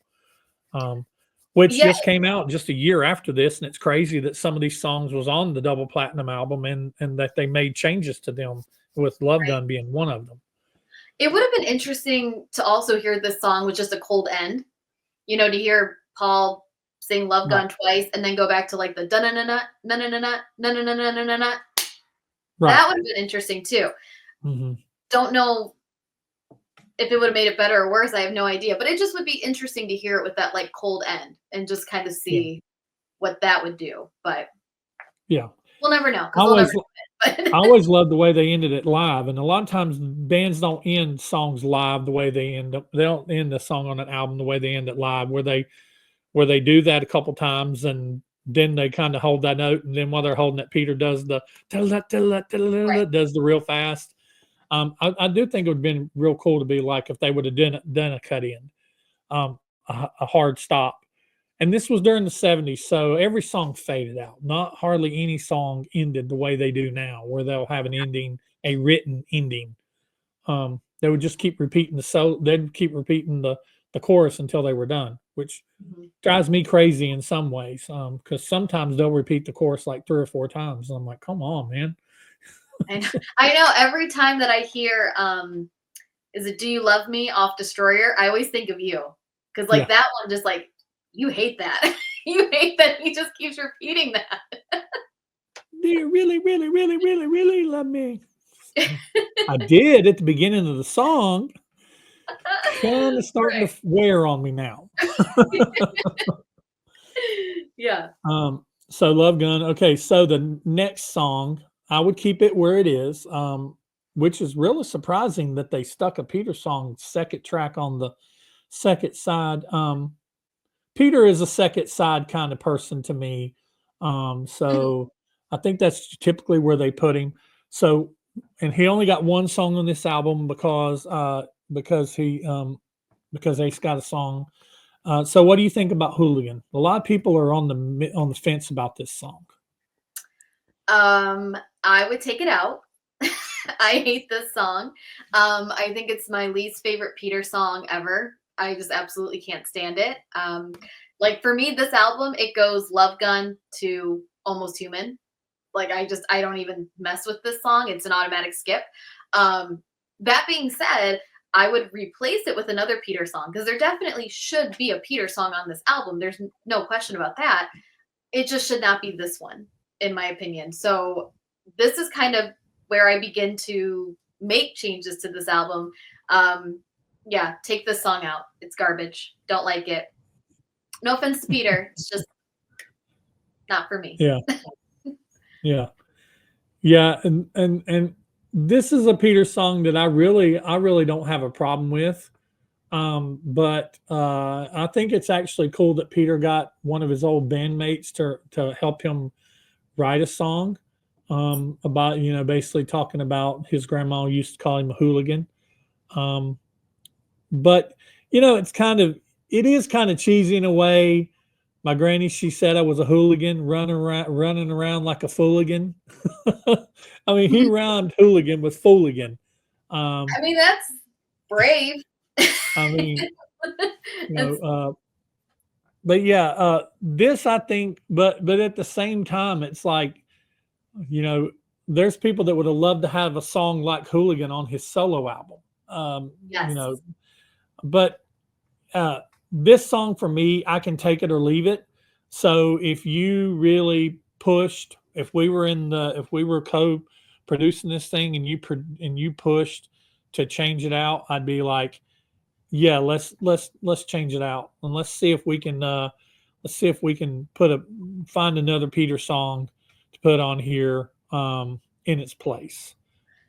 Which Yeah, just came out just a year after this, and it's crazy that some of these songs was on the double platinum album and that they made changes to them, with Love right. Gun being one of them. It would have been interesting to also hear this song with just a cold end, you know, to hear Paul sing Love Right. Gun twice and then go back to like the na na na na na na na na na na na na. Right. That would have been interesting too. Hmm. Don't know if it would have made it better or worse. I have no idea, but it just would be interesting to hear it with that like cold end and just kind of Yeah. see what that would do. But Yeah. we'll never know I because they'll never always do it. I always love the way they ended it live, and a lot of times bands don't end songs live the way they end up. They don't end the song on an album the way they end it live, where they do that a couple times, and then they kind of hold that note, and then while they're holding it, Peter does the Right. does the real fast. I do think it would have been real cool to be like if they would have done a cut in, a hard stop. And this was during the 70s, so every song faded out. Not hardly any song ended the way they do now, where they'll have an ending, a written ending. They would just keep repeating they'd keep repeating the chorus until they were done, which Mhm. drives me crazy in some ways. Because sometimes they'll repeat the chorus like three or four times. And I'm like, come on, man. And I know every time that I hear, is it "Do You Love Me" off Destroyer, I always think of you because like Yeah. that one, just like you hate that, you hate that he just keeps repeating that. Do you really, really, really, really, really love me? I did at the beginning of the song. Kind of starting to Right. wear on me now. Yeah. So Love Gun. Okay, so the next song, I would keep it where it is, which is really surprising that they stuck a Peter song second track on the second side. Peter is a second side kind of person to me. Mhm. So I think that's typically where they put him. So, and he only got one song on this album because because Ace got a song. So what do you think about Hooligan? A lot of people are on on the fence about this song. I would take it out. I hate this song. I think it's my least favorite Peter song ever. I just absolutely can't stand it. Like for me, this album, it goes Love Gun to Almost Human. Like I don't even mess with this song. It's an automatic skip. Um, that being said, I would replace it with another Peter song because there definitely should be a Peter song on this album. There's no question about that. It just should not be this one, in my opinion. So this is kind of where I begin to make changes to this album. Um, yeah, take this song out. It's garbage. Don't like it. No offense to Peter. It's just not for me. Yeah, yeah, yeah, and this is a Peter song that I really don't have a problem with. But I think it's actually cool that Peter got one of his old bandmates to help him write a song about, basically talking about his grandma used to call him a hooligan. Um, but it is kind of cheesy in a way. My granny, she said I was a hooligan, running around like a fooligan. I mean, he rhymed hooligan with fooligan. Um, I mean, that's brave. I mean, you know, It's, but yeah, this I think, but at the same time, it's like, you know, there's people that would have loved to have a song like Hooligan on his solo album. yes. But uh, this song for me, I can take it or leave it. So if you really pushed, if we were co-producing this thing and you pushed to change it out, I'd be like, yeah, let's change it out and let's see if we can find another Peter song to put on here in its place.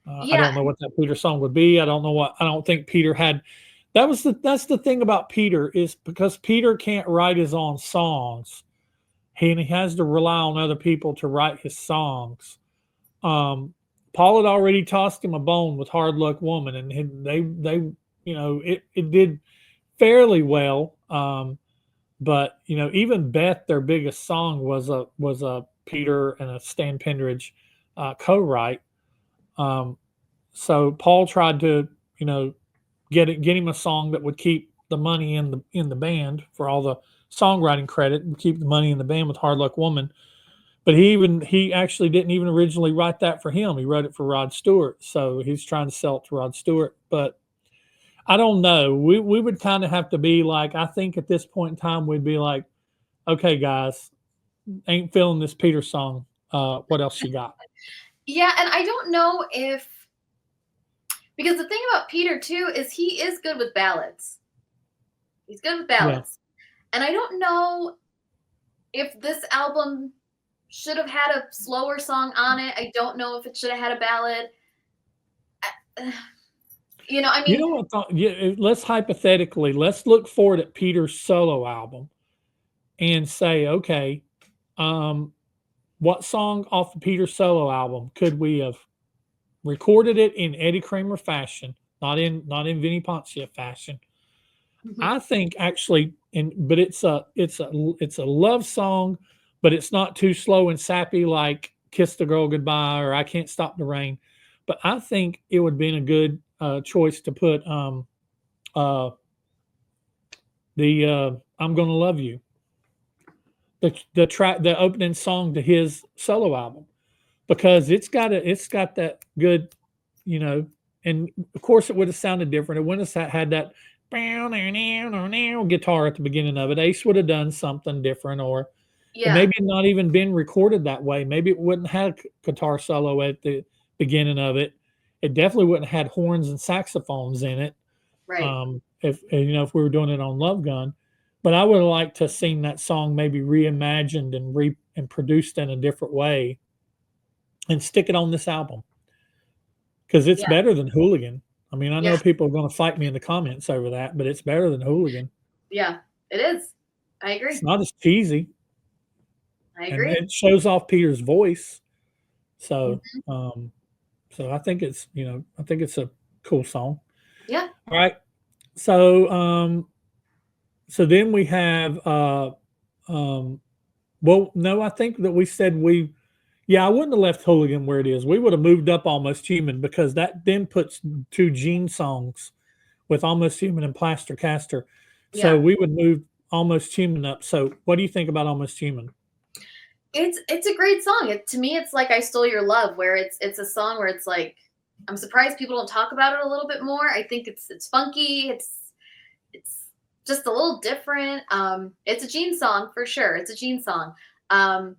I Yeah. don't know what that Peter song would be. I don't think Peter had. That's the thing about Peter is because Peter can't write his own songs. He has to rely on other people to write his songs. Paul had already tossed him a bone with Hard Luck Woman, and they it did fairly well. But even Beth, their biggest song was a Peter and a Stan Pendridge co-write. Um, so Paul tried to get him a song that would keep the money in the band for all the songwriting credit and keep the money in the band with Hard Luck Woman. But he actually didn't even originally write that for him. He wrote it for Rod Stewart. So he's trying to sell it to Rod Stewart. But I don't know. We would kind of have to be like, I think at this point in time, we'd be like, okay, guys, ain't feeling this Peter song. What else you got? Yeah. And I don't know if, because the thing about Peter too is he is good with ballads. He's good with Yeah. ballads. And I don't know if this album should have had a slower song on it. I don't know if it should have had a ballad. I You mean, know what? Let's hypothetically, let's look forward at Peter's solo album and say, okay, um, what song off the Peter solo album could we have recorded it in Eddie Kramer fashion, not in Vinnie Poncia fashion? I think actually, but it's a love song, but it's not too slow and sappy like "Kiss the Girl Goodbye" or "I Can't Stop the Rain." But I think it would have been a good choice to put uh, the "I'm Gonna Love You," the opening song to his solo album, because it's got that good, you know, and of course it would have sounded different. It wouldn't have had that guitar at the beginning of it. Ace would have done something different, or it yeah, maybe not even been recorded that way. Maybe it wouldn't have guitar solo at the beginning of it. It definitely wouldn't have had horns and saxophones in it. right. If we were doing it on Love Gun, but I would have liked to have seen that song maybe reimagined and produced in a different way and stick it on this album because it's Yeah, better than Hooligan. I mean, I yeah, know people are going to fight me in the comments over that, but it's better than Hooligan. yeah. It is. I agree. It's not as cheesy, I and agree. it shows off Peter's voice. So, Mhm. so I think it's a cool song. Yeah. All right. So, so then we have, um, well, no, I think that we said yeah, I wouldn't have left Hooligan where it is. We would have moved up Almost Human because that then puts two Gene songs with Almost Human and Plaster Caster. So Yeah. we would move Almost Human up. So what do you think about Almost Human? It's a great song. To me, it's like I Stole Your Love, where it's a song where it's like I'm surprised people don't talk about it a little bit more. I think it's funky. It's just a little different. It's a Gene song for sure. It's a Gene song. Um,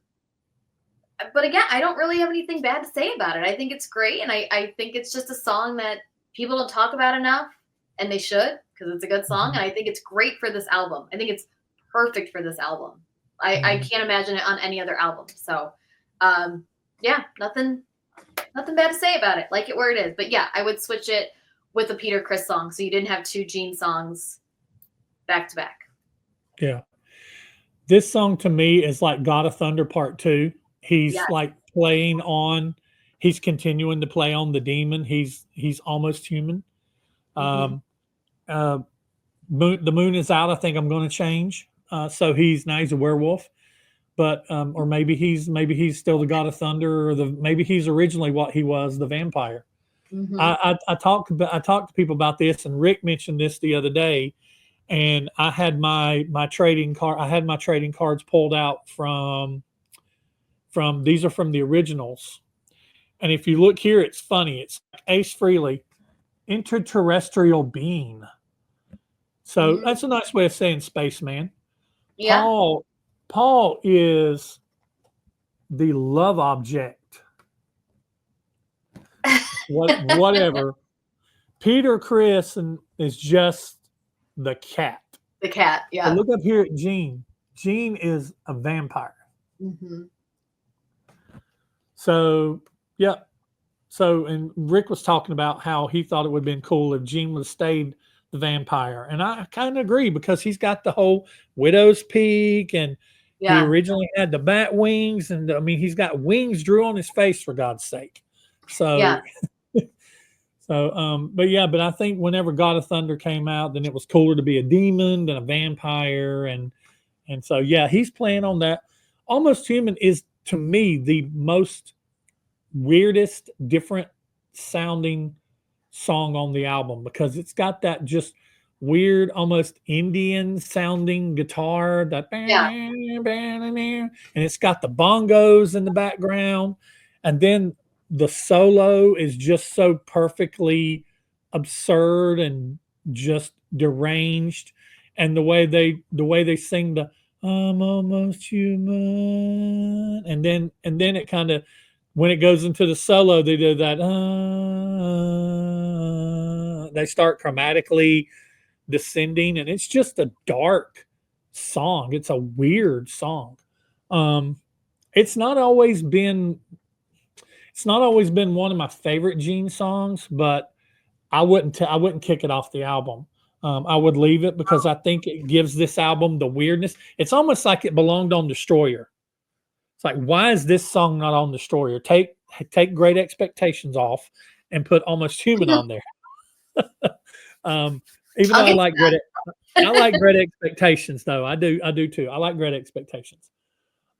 but again, I don't really have anything bad to say about it. I think it's great, and I think it's just a song that people don't talk about enough, and they should because it's a good song. Mhm, And I think it's great for this album. I think it's perfect for this album. I mhm. can't imagine it on any other album. So, yeah, nothing bad to say about it. Like it where it is. But yeah, I would switch it with a Peter Criss song, so you didn't have two Gene songs back to back. Yeah. This song to me is like God of Thunder Part 2. He's Yeah. like he's continuing to play on the demon. He's almost human. Mm-hmm. Um, uh, the moon is out. I think I'm going to change. So he's a werewolf, but or maybe he's still the God of Thunder, or maybe he's originally what he was, the vampire. Mm-hmm. I talked to people about this, and Rick mentioned this the other day, and I had my trading card. I had my trading cards pulled out from these are from the originals, and if you look here, it's funny. It's Ace Frehley, interterrestrial being. So Mm-hmm. that's a nice way of saying spaceman. Yeah. Paul is the love object. Whatever. Peter Criss is just the cat. The cat. But Yeah. look up here at Gene. Gene is a vampire. Mm-hmm. So, yeah. So, and Rick was talking about how he thought it would have been cool if Gene would have stayed the vampire. And I kind of agree, because he's got the whole widow's peak, and he Yeah. originally had the bat wings. And I mean, he's got wings drew on his face, for God's sake. Yeah. So, but I think whenever God of Thunder came out, then it was cooler to be a demon than a vampire. And so, yeah, he's playing on that. Almost Human is, to me, the most weirdest, different sounding song on the album, because it's got that just weird, almost Indian sounding guitar, that Yeah. and it's got the bongos in the background, and then the solo is just so perfectly absurd and just deranged, and the way they sing the "I'm almost human," and then it kind of, when it goes into the solo, they do that. They start chromatically descending, and it's just a dark song. It's a weird song. Um, it's not always been one of my favorite Gene songs, but I wouldn't kick it off the album. I would leave it, because I think it gives this album the weirdness. It's almost like it belonged on Destroyer. It's like, why is this song not on Destroyer? Take Great Expectations off and put Almost Human on there. Even though I like Great Expectations, though. I do too. I like Great Expectations.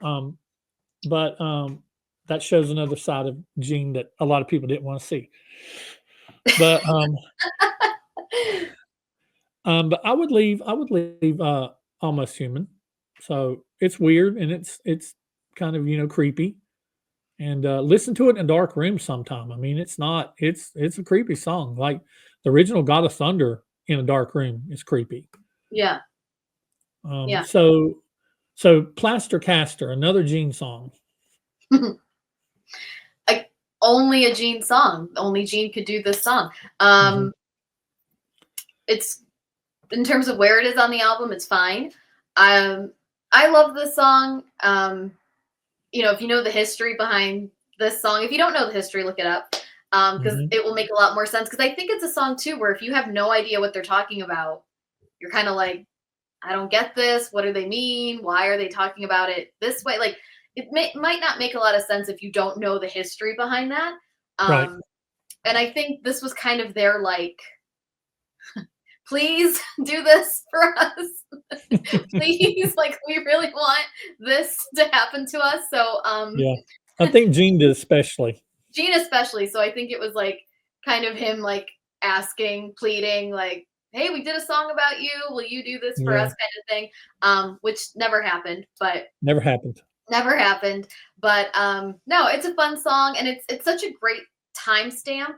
But that shows another side of Gene that a lot of people didn't want to see. But but I would leave Almost Human. So it's weird, and it's kind of creepy. And listen to it in a dark room sometime. I mean, it's a creepy song. Like the original God of Thunder in a dark room is creepy. Yeah. Yeah. So Plaster Caster, another Gene song. Like, only a Gene song. Only Gene could do this song. It's, in terms of where it is on the album, it's fine. I love this song. If you know the history behind this song, if you don't know the history, look it up, because it will make a lot more sense. Because I think it's a song too where if you have no idea what they're talking about, you're kind of like, I don't get this. What do they mean? Why are they talking about it this way? Like, it might not make a lot of sense if you don't know the history behind that. Right. And I think this was kind of their like, please do this for us. Please, like, we really want this to happen to us. So yeah, I think Gene did especially. So I think it was like kind of him like asking, pleading, like, hey, we did a song about you, will you do this for us, kind of thing, which never happened. But no, it's a fun song, and it's such a great timestamp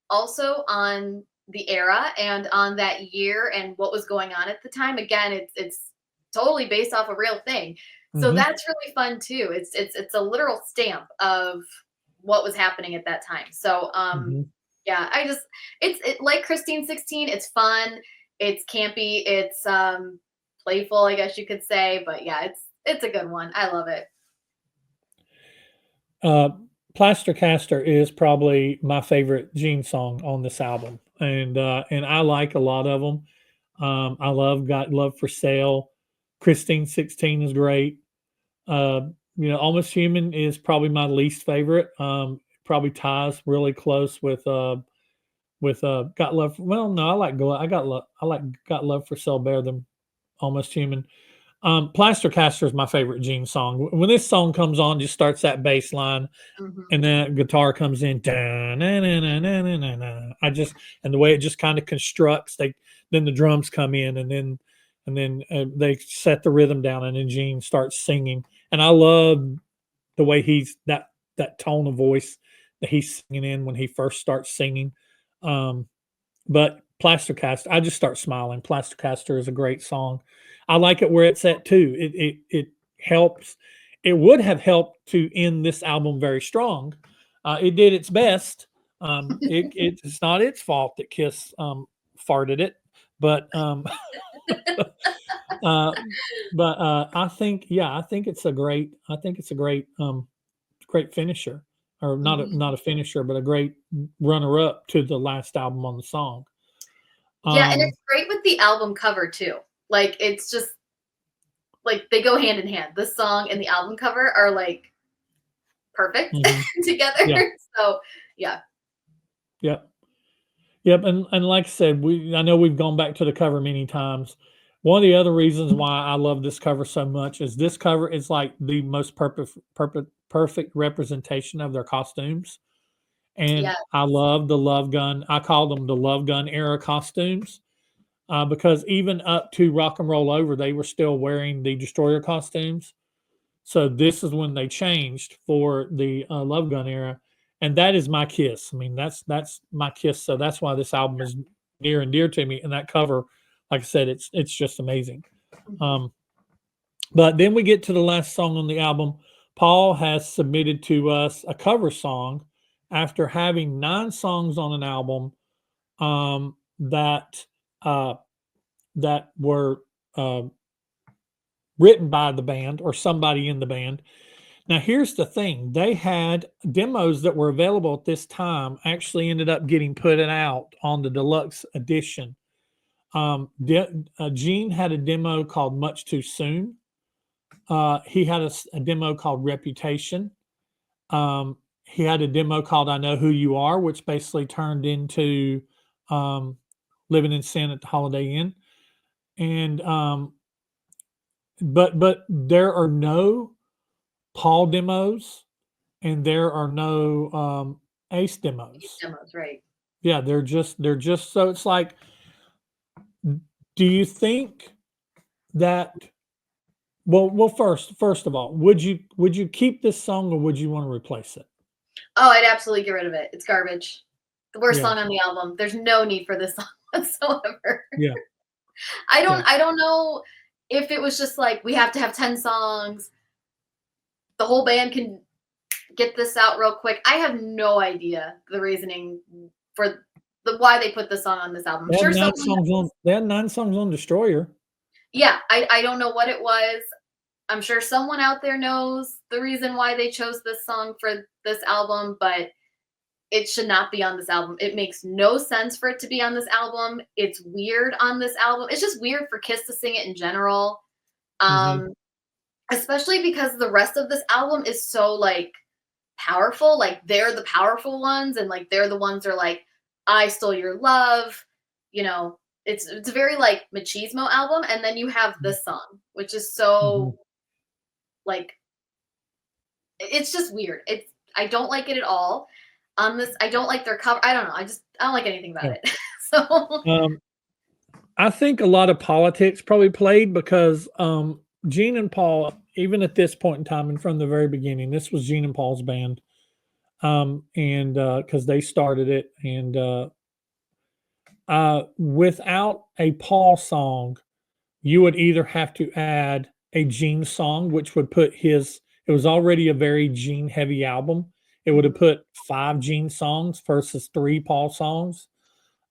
also on the era and on that year and what was going on at the time. Again, it's totally based off a real thing, so that's really fun too. It's a literal stamp of what was happening at that time. So yeah, it's like Christine 16. It's fun, it's campy, it's playful, I guess you could say. But yeah, it's a good one. I love it. Plaster Caster is probably my favorite Gene song on this album. and I like a lot of them. I love Got Love for Sale. Christine 16 is great. Almost Human is probably my least favorite. Probably ties really close with Got Love. Well, no, I like Got Love for Sale better than Almost Human. Plaster Caster is my favorite Gene song. When this song comes on, just starts that bass line, Mhm. and then guitar comes in. I just and the way it just kind of constructs, then the drums come in, and then they set the rhythm down, and then Gene starts singing. And I love the way that tone of voice that he's singing in when he first starts singing. Um, but Plastercaster, I just start smiling. Plastercaster is a great song. I like it where it's at too. It helps. It would have helped to end this album very strong. It did its best. It's not its fault that Kiss farted it, but uh, I think it's a great finisher, or Mhm. not a finisher, but a great runner up to the last album on the song. Yeah, and Um, it's great with the album cover too. Like, it's just like they go hand in hand. The song and the album cover are like perfect mhm, together. yeah, So, yeah. yep, yep, and like I said, I know we've gone back to the cover many times. One of the other reasons why I love this cover so much is this cover is like the most perfect representation of their costumes, and Yeah. I love the Love Gun. I call them the Love Gun era costumes. Because even up to Rock and Roll Over, they were still wearing the Destroyer costumes. So this is when they changed for the Love Gun era, and that is my Kiss. I mean, that's my Kiss. So that's why this album is near and dear to me. And that cover, like I said, it's just amazing. Mhm. Um, but then we get to the last song on the album. Paul has submitted to us a cover song after having 9 songs on an album that uh, were uh, written by the band or somebody in the band. Now, here's the thing, they had demos that were available at this time, actually ended up getting put out on the deluxe edition. Gene had a demo called Much Too Soon. He had a demo called Reputation. He had a demo called I Know Who You Are, which basically turned into um, Living in Sin at the Holiday Inn. And but there are no Paul demos, and there are no Ace These demos. demos, right. Yeah, they're just so it's like, do you think that well first of all, would you keep this song or would you want to replace it? Oh, I'd absolutely get rid of it. It's garbage. The worst Yeah, song on the album. There's no need for this song whatsoever. yeah, I yeah. don't I don't know if it was just like we have to have 10 songs. The whole band can get this out real quick. I have no idea the reasoning for the why they put this song on this album. I'm sure someone They had 9 songs on Destroyer. yeah, I don't know what it was. I'm sure someone out there knows the reason why they chose this song for this album, but it should not be on this album. It makes no sense for it to be on this album. It's weird on this album. It's just weird for Kiss to sing it in general. Mhm, Um, Especially because the rest of this album is so like powerful. Like they're the powerful ones, and like they're the ones that are like, I stole your love. You know, it's a very like machismo album, and then you have this song, which is mhm, so like it's just weird. It's I don't like it at all. On this, I don't like their cover. I don't know. I don't like anything about yeah. it. So Um, I think a lot of politics probably played because Gene and Paul, even at this point in time and from the very beginning, this was Gene and Paul's band. And because they started it, and without a Paul song, you would either have to add a Gene song, which would put his. It was already a very Gene heavy album. It would have mhm, put 5 Gene songs versus 3 Paul songs.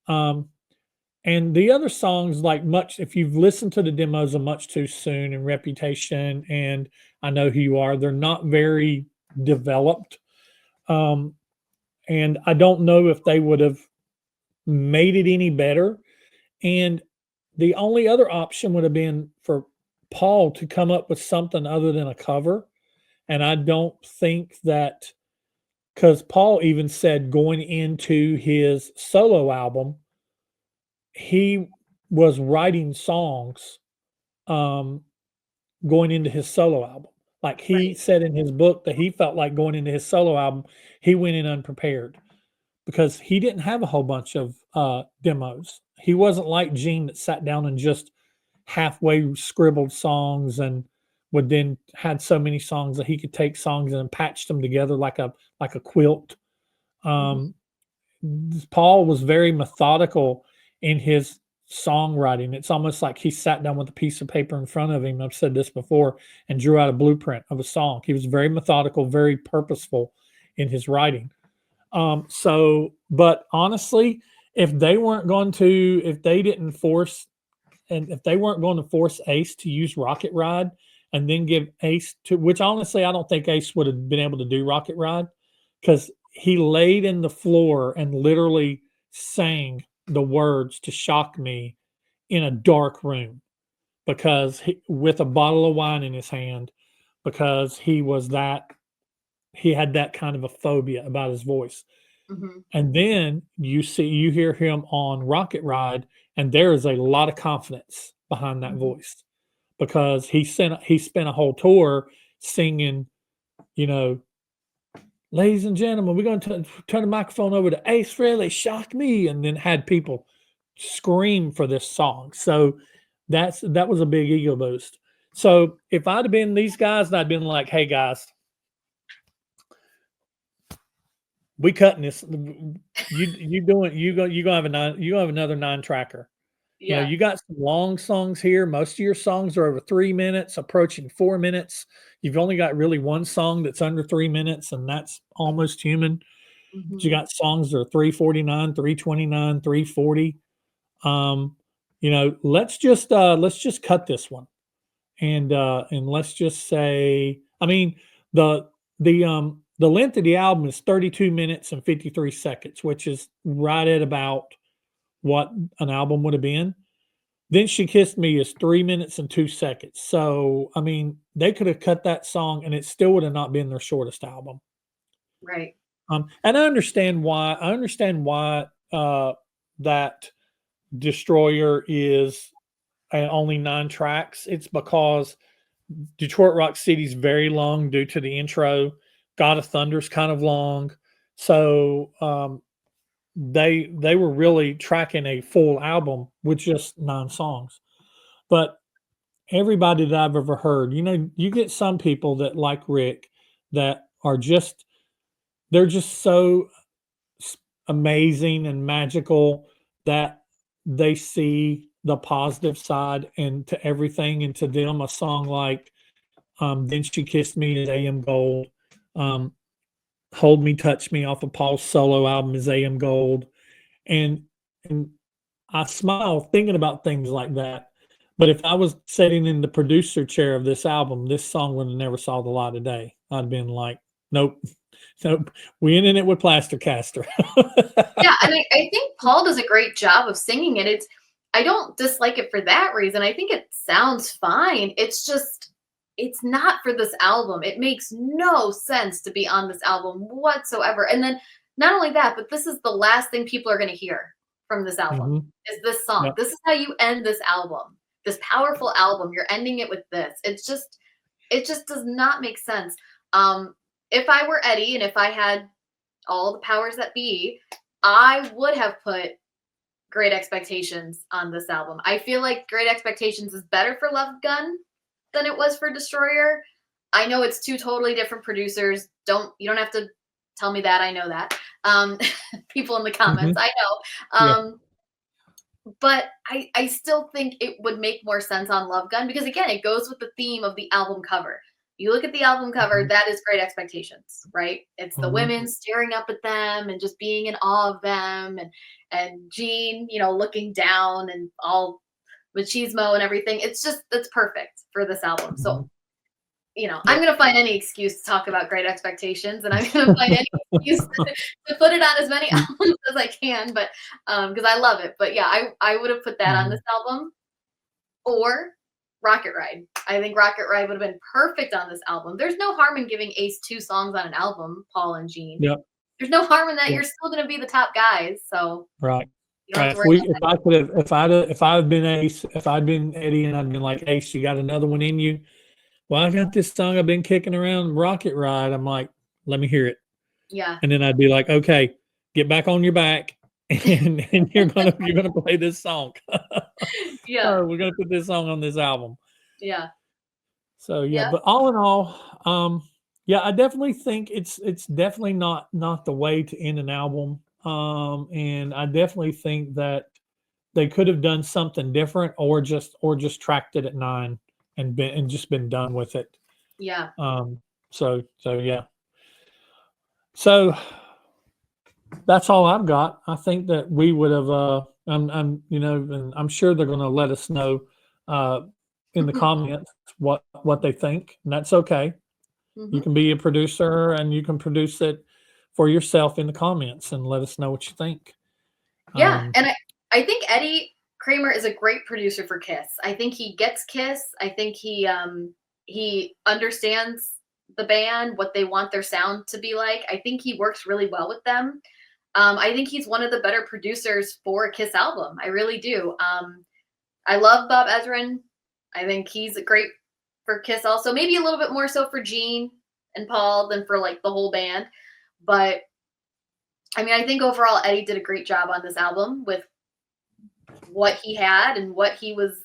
Um, and the other songs, like much, if you've listened to the demos of Much Too Soon and Reputation and I Know Who You Are, they're not very developed. Um, and I don't know if they would have made it any better. And the only other option would have been for Paul to come up with something other than a cover. And I don't think that, because Paul even said going into his solo album, he was writing songs um, going into his solo album. Like he Right. said in his book that he felt like going into his solo album, he went in unprepared because he didn't have a whole bunch of demos. He wasn't like Gene that sat down and just halfway scribbled songs and would then had so many songs that he could take songs and patch them together like a quilt. Mhm. Um, Paul was very methodical in his songwriting. It's almost like he sat down with a piece of paper in front of him. I've said this before, and drew out a blueprint of a song. He was very methodical, very purposeful in his writing. But honestly, if they didn't force, and if they weren't going to force Ace to use Rocket Ride and then give Ace to, which honestly, I don't think Ace would have been able to do Rocket Ride because he laid in the floor and literally sang the words to Shock Me in a dark room with a bottle of wine in his hand because he had that kind of a phobia about his voice. Mhm. And then you hear him on Rocket Ride, and there is a lot of confidence behind that Mhm. voice because he spent a whole tour singing, you know, ladies and gentlemen, we're going to turn the microphone over to Ace Frehley, Shock Me, and then had people scream for this song. So that was a big ego boost. So if I'd have been these guys, I'd been like, hey guys, we cutting this. You gonna have another 9 tracker. You know, Yeah. you got some long songs here. Most of your songs are over 3 minutes, approaching 4 minutes. You've only got really one song that's under 3 minutes, and that's Almost Human. But you Mhm. got songs that are 3:49, 3:29, 3:40. Um, let's just cut this one. And let's just say, I mean, the the length of the album is 32 minutes and 53 seconds, which is right at about what an album would have been. Then She Kissed Me is 3 minutes and 2 seconds. So I mean, they could have cut that song and it still would have not been their shortest album. Right. And I understand why. That Destroyer is only 9 tracks. It's because Detroit Rock City's very long due to the intro. God of Thunder's kind of long. So they were really tracking a full album with just 9 songs. But everybody that I've ever heard, you get some people that like Rick that are just they're just so amazing and magical that they see the positive side and to everything, and to them a song like Then She Kissed Me is AM Gold. Um, Hold Me, Touch Me off of Paul's solo album is AM Gold. And and I smile thinking about things like that. But if I was sitting in the producer chair of this album, this song would have never saw the light of day. I'd been like, nope, nope. We ended it with Plaster Caster. Yeah, and I think Paul does a great job of singing it. I don't dislike it for that reason. I think it sounds fine. It's just it's not for this album. It makes no sense to be on this album whatsoever. And then not only that, but this is the last thing people are going to hear from this album Hmm. is this song. Yeah. This is how you end this album. This powerful album. You're ending it with this. It just does not make sense. If I were Eddie and if I had all the powers that be, I would have put Great Expectations on this album. I feel like Great Expectations is better for Love Gun than it was for Destroyer. I know it's two totally different producers. You don't have to tell me that. I know that. Um, People in the Hmm. comments, I know. Yeah. But I still think it would make more sense on Love Gun because again, it goes with the theme of the album cover. You look at the album cover, Hmm. that is Great Expectations, right? It's the Hmm. women staring up at them and just being in awe of them and Gene, looking down and all machismo and everything. It's perfect for this album. So Hmm. I'm going to find any excuse to talk about Great Expectations, and I'm going to find any excuse to put it on as many albums as I can, but because I love it. But yeah, I would have put that on this album, or Rocket Ride. I think Rocket Ride would have been perfect on this album. There's no harm in giving Ace 2 songs on an album, Paul and Gene. Yep. There's no harm in that. Yep. You're still going to be the top guys, so Right. you don't have Right. to worry about that. If I had been Ace, if I'd been Eddie, and I'd been like, Ace, you got another one in you? Well, I got this song I've been kicking around, Rocket Ride. I'm like, let me hear it. Yeah. And then I'd be like, okay, get back on your back, and you're gonna play this song. Yeah. Or we're gonna put this song on this album. Yeah. So yeah, Yeah. but all in all, yeah, I definitely think it's definitely not the way to end an album. And I definitely think that they could have done something different, or just tracked it at 9 and just been done with it. Yeah. So yeah. So that's all I've got. I think that we would have and I'm sure they're going to let us know in the comments what they think, and that's okay. You can be a producer and you can produce it for yourself in the comments and let us know what you think. Yeah, and I think Eddie Kramer is a great producer for Kiss. I think he gets Kiss. I think he understands the band, what they want their sound to be like. I think he works really well with them. I think he's one of the better producers for a Kiss album. I really do. I love Bob Ezrin. I think he's great for Kiss also. Maybe a little bit more so for Gene and Paul than for like the whole band. But I mean, I think overall Eddie did a great job on this album with what he had and what he was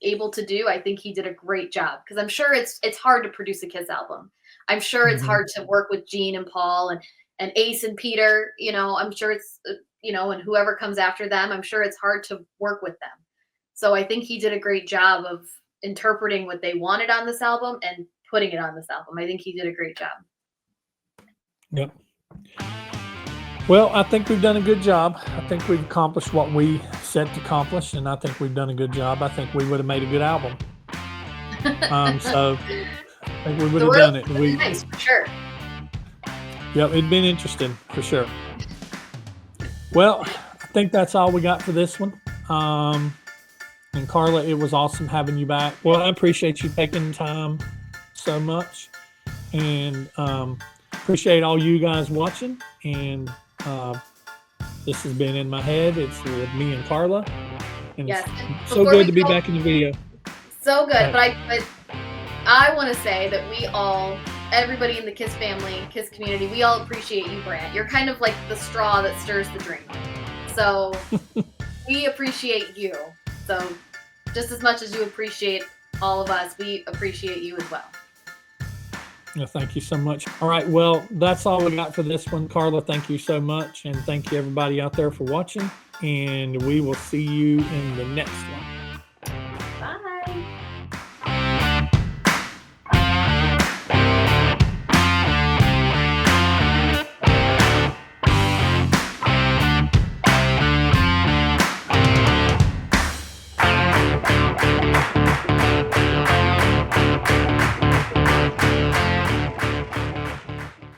able to do. I think he did a great job, because I'm sure it's hard to produce a Kiss album. I'm sure it's hard to work with Gene and Paul and Ace and Peter. I'm sure it's and whoever comes after them. I'm sure it's hard to work with them. So I think he did a great job of interpreting what they wanted on this album and putting it on this album. I think he did a great job. Yep. Well, I think we've done a good job. I think we've accomplished what we set to accomplish, and I think we've done a good job. I think we would have made a good album. So I think we would have done it. Nice, for sure. Yep, it'd been interesting for sure. Well, I think that's all we got for this one. And Carla, it was awesome having you back. Well, I appreciate you taking time so much, and appreciate all you guys watching. And this has been In My Head. It's with me and Carla, and yes. It's so good to be back in the video. So good, but I want to say that everybody in the Kiss family, Kiss community, we all appreciate you, Brant. You're kind of like the straw that stirs the drink. So we appreciate you. So just as much as you appreciate all of us, we appreciate you as well. Yeah, thank you so much. All right, well, that's all we got for this one. Carla, thank you so much. And thank you everybody out there for watching. And we will see you in the next one.